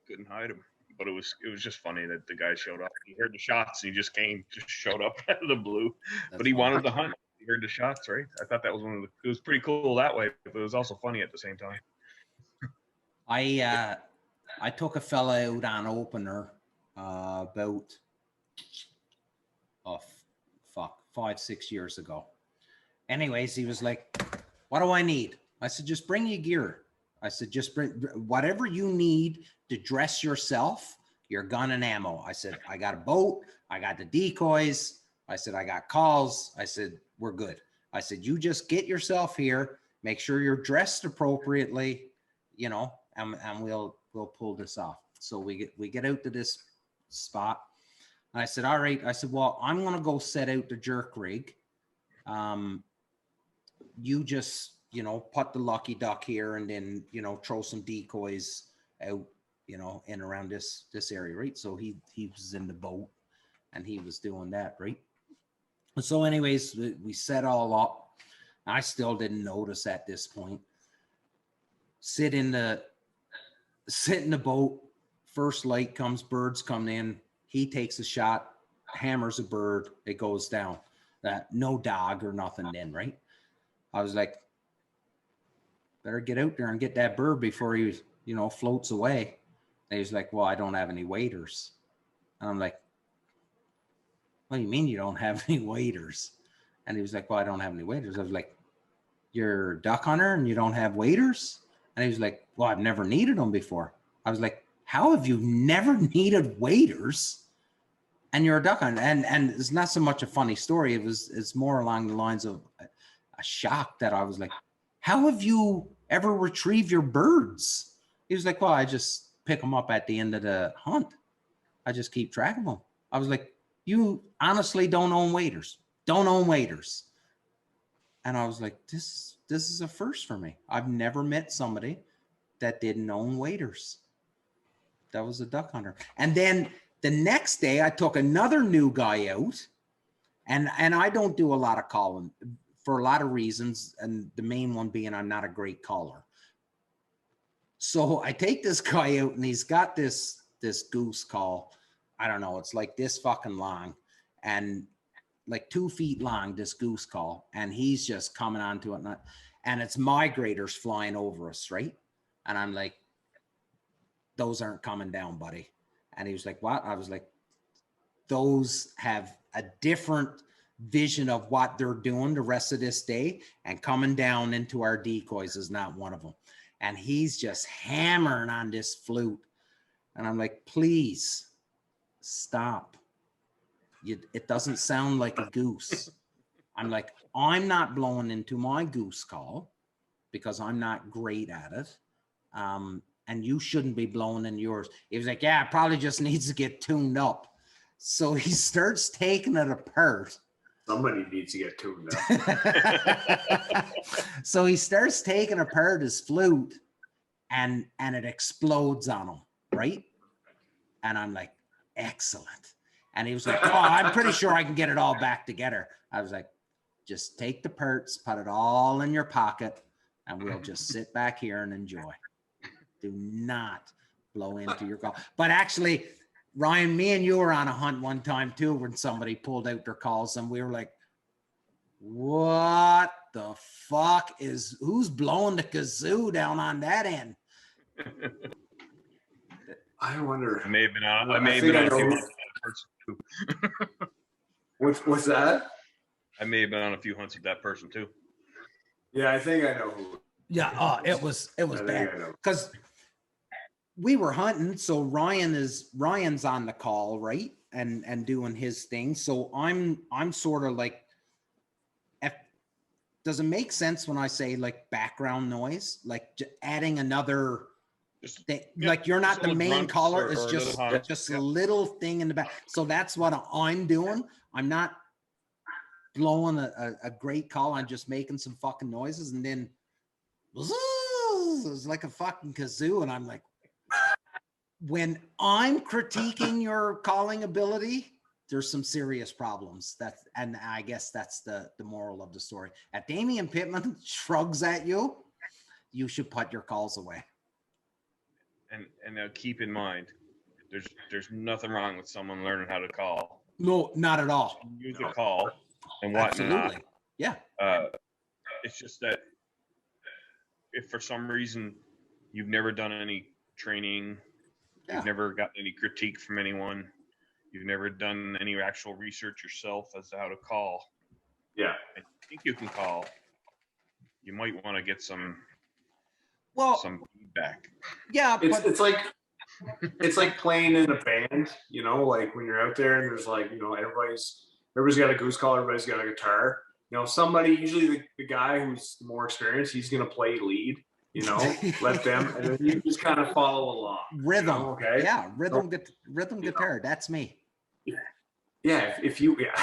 couldn't hide him, but it was just funny that the guy showed up. He heard the shots, and he just showed up out of the blue. But he wanted to hunt. He heard the shots, right? I thought that was it was pretty cool that way, but it was also funny at the same time. I took a fella out on opener about 5-6 years ago. Anyways, he was like, "What do I need?" I said, "Just bring your gear." I said, "Just bring whatever you need to dress yourself, your gun and ammo." I said, "I got a boat. I got the decoys." I said, "I got calls." I said, "We're good." I said, "You just get yourself here, make sure you're dressed appropriately, you know, and we'll pull this off." So we get out to this spot. And I said, "All right." I said, "Well, I'm going to go set out the jerk rig. You just you know, put the lucky duck here and then, you know, throw some decoys out, you know, in around this area, right? So he was in the boat and he was doing that, right? So anyways, we set all up. I still didn't notice at this point. Sit in the boat. First light comes, birds come in. He takes a shot, hammers a bird. It goes down. No dog or nothing then, right? I was like, better get out there and get that bird before he, you know, floats away. And he's like, well, I don't have any waders. And I'm like, what do you mean you don't have any waders? And he was like, well, I don't have any waders. I was like, you're a duck hunter and you don't have waders? And he was like, well, I've never needed them before. I was like, how have you never needed waders? And you're a duck hunter. And it's not so much a funny story. It's more along the lines of a shock that I was like, how have you ever retrieved your birds? He was like, well, I just pick them up at the end of the hunt. I just keep track of them. I was like, you honestly don't own waders. Don't own waders. And I was like, this is a first for me. I've never met somebody that didn't own waders. That was a duck hunter. And then the next day I took another new guy out, and I don't do a lot of calling for a lot of reasons. And the main one being I'm not a great caller. So I take this guy out and he's got this goose call. I don't know. It's like this fucking long and like 2 feet long, this goose call. And he's just coming onto it. And it's migrators flying over us, right? And I'm like, those aren't coming down, buddy. And he was like, what? I was like, those have a different vision of what they're doing the rest of this day, and coming down into our decoys is not one of them. And he's just hammering on this flute. And I'm like, please stop. It doesn't sound like a goose. I'm like, I'm not blowing into my goose call because I'm not great at it. And you shouldn't be blowing in yours. He was like, yeah, it probably just needs to get tuned up. So he starts taking it apart. Somebody needs to get tuned up. So he starts taking apart his flute and it explodes on him, right? And I'm like, excellent. And he was like, oh, I'm pretty sure I can get it all back together. I was like, just take the parts, put it all in your pocket, and we'll just sit back here and enjoy. Do not blow into your call. But actually, Ryan, me and you were on a hunt one time too when somebody pulled out their calls and we were like, what the fuck who's blowing the kazoo down on that end? I wonder. I may have been on a few hunts with that person too. What's that? I may have been on a few hunts with that person too. Yeah, I think I know who. Yeah, it was bad because we were hunting. So Ryan's on the call, right, and doing his thing. So I'm sort of like, does it make sense when I say like background noise, like adding another thing? Yeah, like you're not the main caller, it's just a little thing in the back. So that's what I'm doing. I'm not blowing a great call. I'm just making some fucking noises, and then it's like a fucking kazoo. And I'm like, when I'm critiquing your calling ability, there's some serious problems. And I guess that's the moral of the story. If Damian Pittman shrugs at you, you should put your calls away. And now keep in mind, there's nothing wrong with someone learning how to call. No, not at all. Use a call and whatnot. Absolutely. Yeah. It's just that if for some reason you've never done any training, you've never gotten any critique from anyone, you've never done any actual research yourself as to how to call. Yeah. I think you can call. You might want to get some feedback. Yeah. It's like playing in a band, you know, like when you're out there and there's like, you know, everybody's got a goose call, everybody's got a guitar. You know, somebody, usually the guy who's more experienced, he's going to play lead, you know, let them, and then you just kind of follow along. Rhythm. You know, okay. Yeah. Rhythm guitar. That's me. Yeah, if you yeah,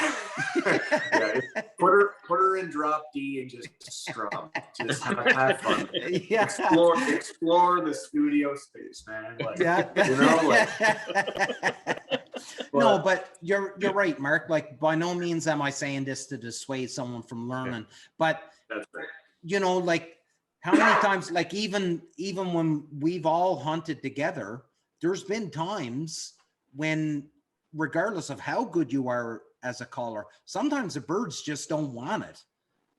put her in drop D and just strum. Just have fun. Yeah. Explore the studio space, man. Like, you know, like, no, but you're right, Mark. Like, by no means am I saying this to dissuade someone from learning, but that's right. You know, like how many times, like even when we've all hunted together, there's been times when, regardless of how good you are as a caller, sometimes the birds just don't want it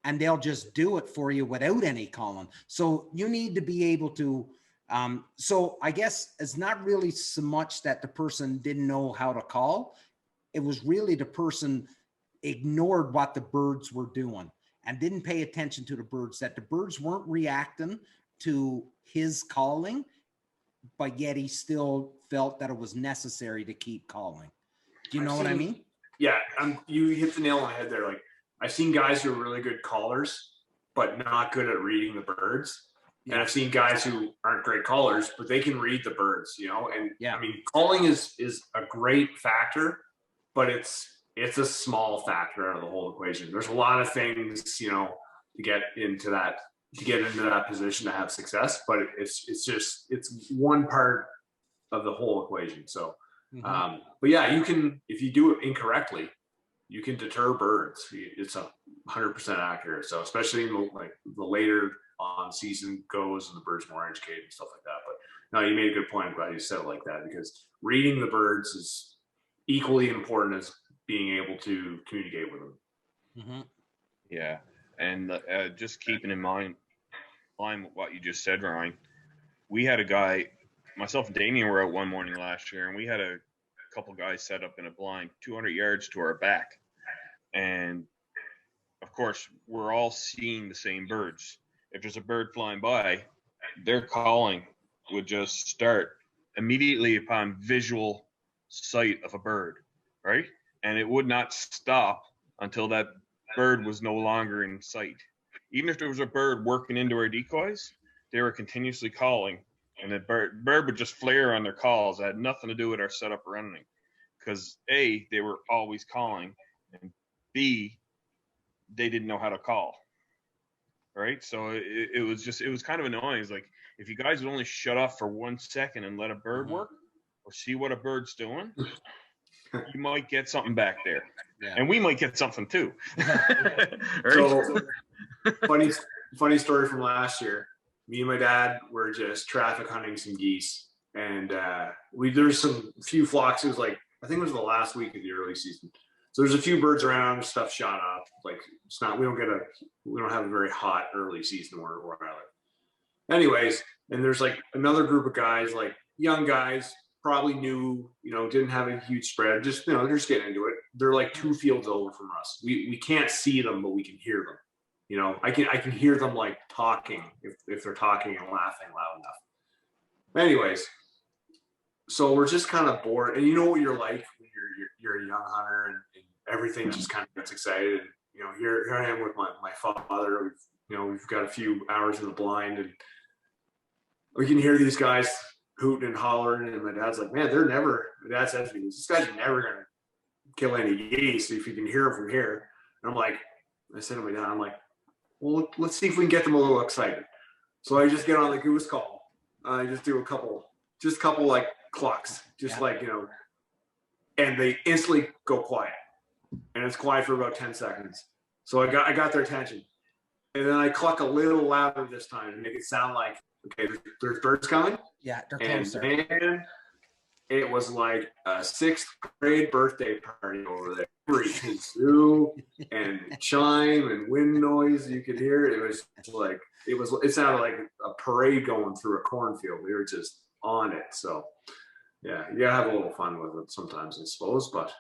and they'll just do it for you without any calling. So you need to be able to, so I guess it's not really so much that the person didn't know how to call. It was really the person ignored what the birds were doing and didn't pay attention to the birds, that the birds weren't reacting to his calling, but yet he still felt that it was necessary to keep calling. Do you know what I mean? Yeah, you hit the nail on the head there. Like, I've seen guys who are really good callers, but not good at reading the birds. Yeah. And I've seen guys who aren't great callers, but they can read the birds, you know? And yeah, I mean, calling is a great factor, but it's a small factor out of the whole equation. There's a lot of things, you know, to get into that position to have success, but it's one part of the whole equation. So, but yeah, you can, if you do it incorrectly, you can deter birds. It's 100% accurate. So especially in the later on season goes and the bird's more educated and stuff like that. But no, you made a good point. I'm glad you said it like that, because reading the birds is equally important as being able to communicate with them. Yeah. And just keeping in mind what you just said, Ryan, we had a guy, myself and Damien were out one morning last year, and we had a couple guys set up in a blind 200 yards to our back. And of course, we're all seeing the same birds. If there's a bird flying by, their calling would just start immediately upon visual sight of a bird, right? And it would not stop until that bird was no longer in sight. Even if there was a bird working into our decoys, they were continuously calling, and the bird would just flare on their calls. It had nothing to do with our setup or anything, because A, they were always calling, and B, they didn't know how to call, right? So it was kind of annoying. It's like, if you guys would only shut off for 1 second and let a bird work or see what a bird's doing, you might get something back there. Yeah. And we might get something too. Right? So, funny story from last year. Me and my dad were just traffic hunting some geese, and there's some few flocks. It was like, I think it was the last week of the early season. So there's a few birds around, stuff shot up. Like, it's not, we don't have a very hot early season where I live. Anyways, and there's like another group of guys, like young guys, probably new, you know, didn't have a huge spread, just, you know, they're just getting into it. They're like 2 fields over from us. We can't see them, but we can hear them. You know, I can hear them like talking if they're talking and laughing loud enough. Anyways, so we're just kind of bored, and you know what you're like when you're a young hunter, and everything just kind of gets excited. And, you know, here I am with my father. We've got a few hours in the blind, and we can hear these guys hooting and hollering, and my dad's like, man, my dad says to me, this guy's never gonna kill any geese if you can hear them from here. And I'm like, I said to my dad, I'm like, well, let's see if we can get them a little excited. So I just get on the goose call. I just do a couple like clucks, like, you know, and they instantly go quiet, and it's quiet for about 10 seconds. So I got their attention, and then I cluck a little louder this time to make it sound like, okay, there's birds coming. Yeah, they're closer. And man, it was like a 6th grade birthday party over there. Every kazoo and chime and wind noise you could hear. It was like, it sounded like a parade going through a cornfield. We were just on it. So yeah, you gotta have a little fun with it sometimes, I suppose. But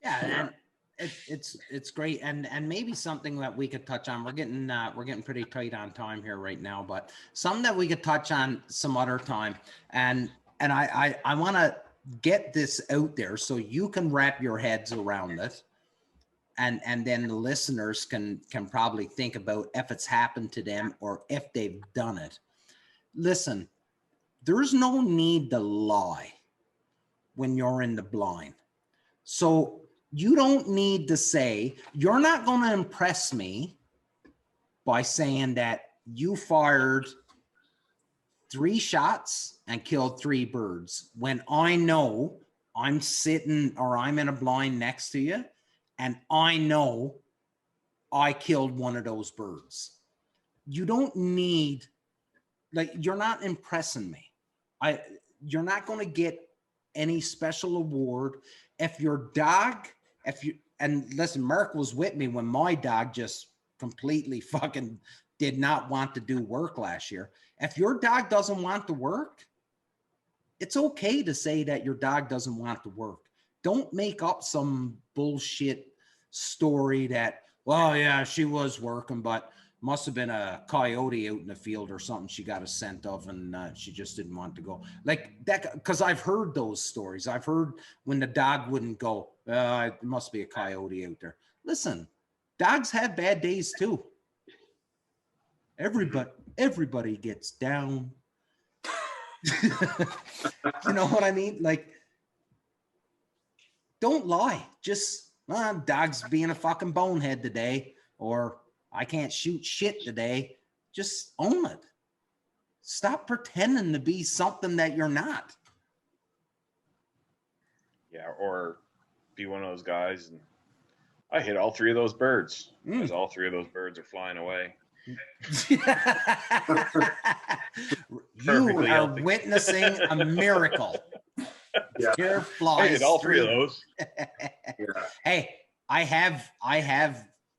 yeah. And it's great, and maybe something that we could touch on. We're getting pretty tight on time here right now, but something that we could touch on some other time. And I want to get this out there so you can wrap your heads around it, and then the listeners can probably think about if it's happened to them or if they've done it. Listen, there's no need to lie when you're in the blind. So You don't need to say, you're not going to impress me by saying that you fired 3 shots and killed 3 birds when I know I'm sitting or I'm in a blind next to you and I know I killed one of those birds. You don't need, like, you're not impressing me. You're not going to get any special award if your dog, and listen, Mark was with me when my dog just completely fucking did not want to do work last year. If your dog doesn't want to work, it's okay to say that your dog doesn't want to work. Don't make up some bullshit story that, well, yeah, she was working, but must have been a coyote out in the field or something she got a scent of, and she just didn't want to go. Like that, because I've heard those stories. I've heard when the dog wouldn't go, it must be a coyote out there. Listen, dogs have bad days too. Everybody gets down. You know what I mean? Like, don't lie. Just, dog's being a fucking bonehead today, or I can't shoot shit today. Just own it. Stop pretending to be something that you're not. Yeah, or be one of those guys and I hit all 3 of those birds because all 3 of those birds are flying away. You are witnessing a miracle. Yeah. Here flies. I hit all 3 of those. Yeah. Hey, I have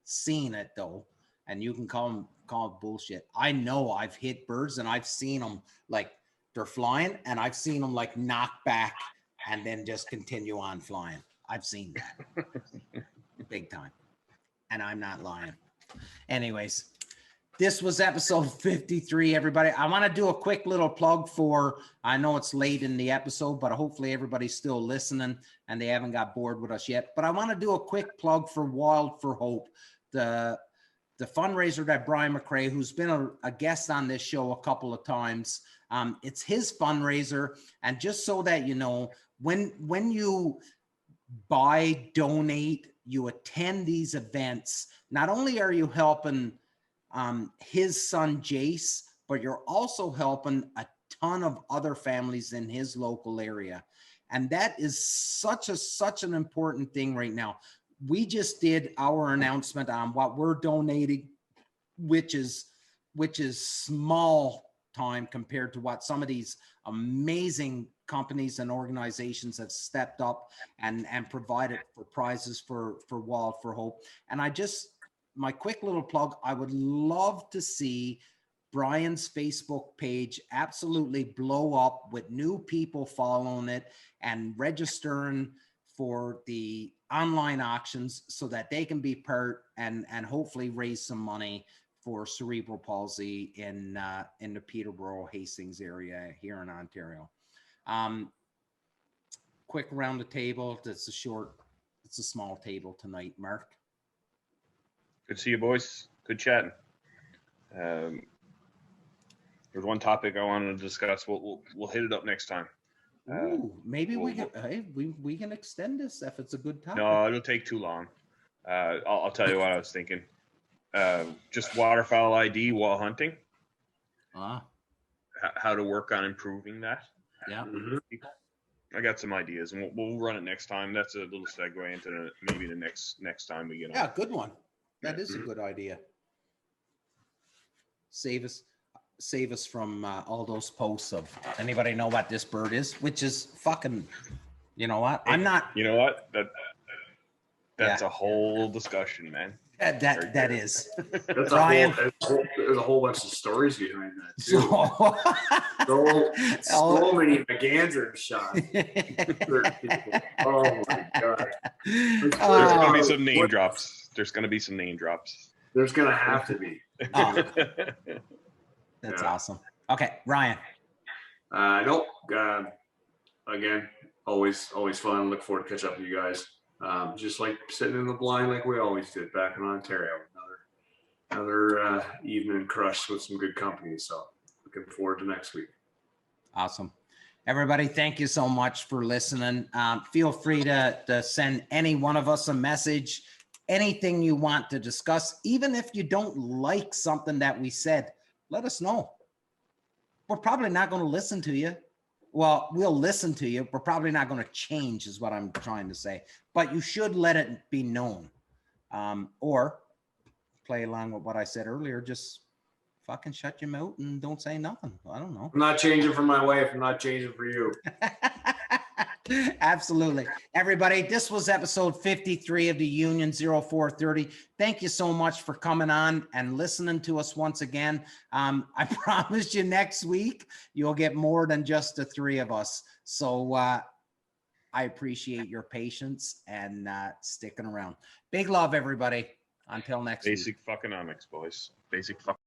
seen it though, and you can call it bullshit. I know I've hit birds and I've seen them like they're flying, and I've seen them like knock back and then just continue on flying. I've seen that big time, and I'm not lying. Anyways, this was episode 53, everybody. I want to do a quick little plug for, I know it's late in the episode, but hopefully everybody's still listening and they haven't got bored with us yet. But I want to do a quick plug for Wild for Hope, the fundraiser that Brian McRae, who's been a guest on this show a couple of times, it's his fundraiser. And just so that you know, when you buy, donate, you attend these events, not only are you helping his son Jace, but you're also helping a ton of other families in his local area. And that is such an important thing right now. We just did our announcement on what we're donating, which is small time compared to what some of these amazing companies and organizations have stepped up and provided for prizes for Wild for Hope. And my quick little plug, I would love to see Brian's Facebook page absolutely blow up with new people following it and registering for the online auctions so that they can be part and hopefully raise some money for cerebral palsy in the Peterborough, Hastings area here in Ontario. Quick around the table. It's a small table tonight, Mark. Good to see you, boys. Good chatting. There's one topic I wanted to discuss. We'll hit it up next time. Maybe we can extend this if it's a good topic. No, it'll take too long. I'll tell you what I was thinking. Just waterfowl ID while hunting. How to work on improving that. Yeah. I got some ideas, and we'll run it next time. That's a little segue into maybe the next time we get on. Yeah, good one. That is a good idea. Save us from all those posts of anybody know what this bird is, which is fucking, you know what? I'm not. You know what? That's a whole discussion, man. That is. That's Brian. There's a whole bunch of stories behind that too. So many McGanders shot. Oh my god. There's gonna be some name drops. There's gonna be some name drops. There's gonna have to be. Oh, that's awesome. Okay, Ryan. Nope. Again, always fun. Look forward to catch up with you guys. Just like sitting in the blind like we always did back in Ontario. Another evening crush with some good company. So looking forward to next week. Awesome. Everybody, thank you so much for listening. Feel free to send any one of us a message, anything you want to discuss. Even if you don't like something that we said, let us know. We're probably not going to listen to you. Well, we'll listen to you. We're probably not going to change is what I'm trying to say, but you should let it be known. Or play along with what I said earlier. Just fucking shut your mouth and don't say nothing. I don't know. I'm not changing for my wife. I'm not changing for you. Absolutely. Everybody, this was episode 53 of the Union 0430. Thank you so much for coming on and listening to us once again. I promise you next week, you'll get more than just the three of us. So I appreciate your patience and sticking around. Big love, everybody. Until next week. Basic fuckonomics, boys. Basic fuck.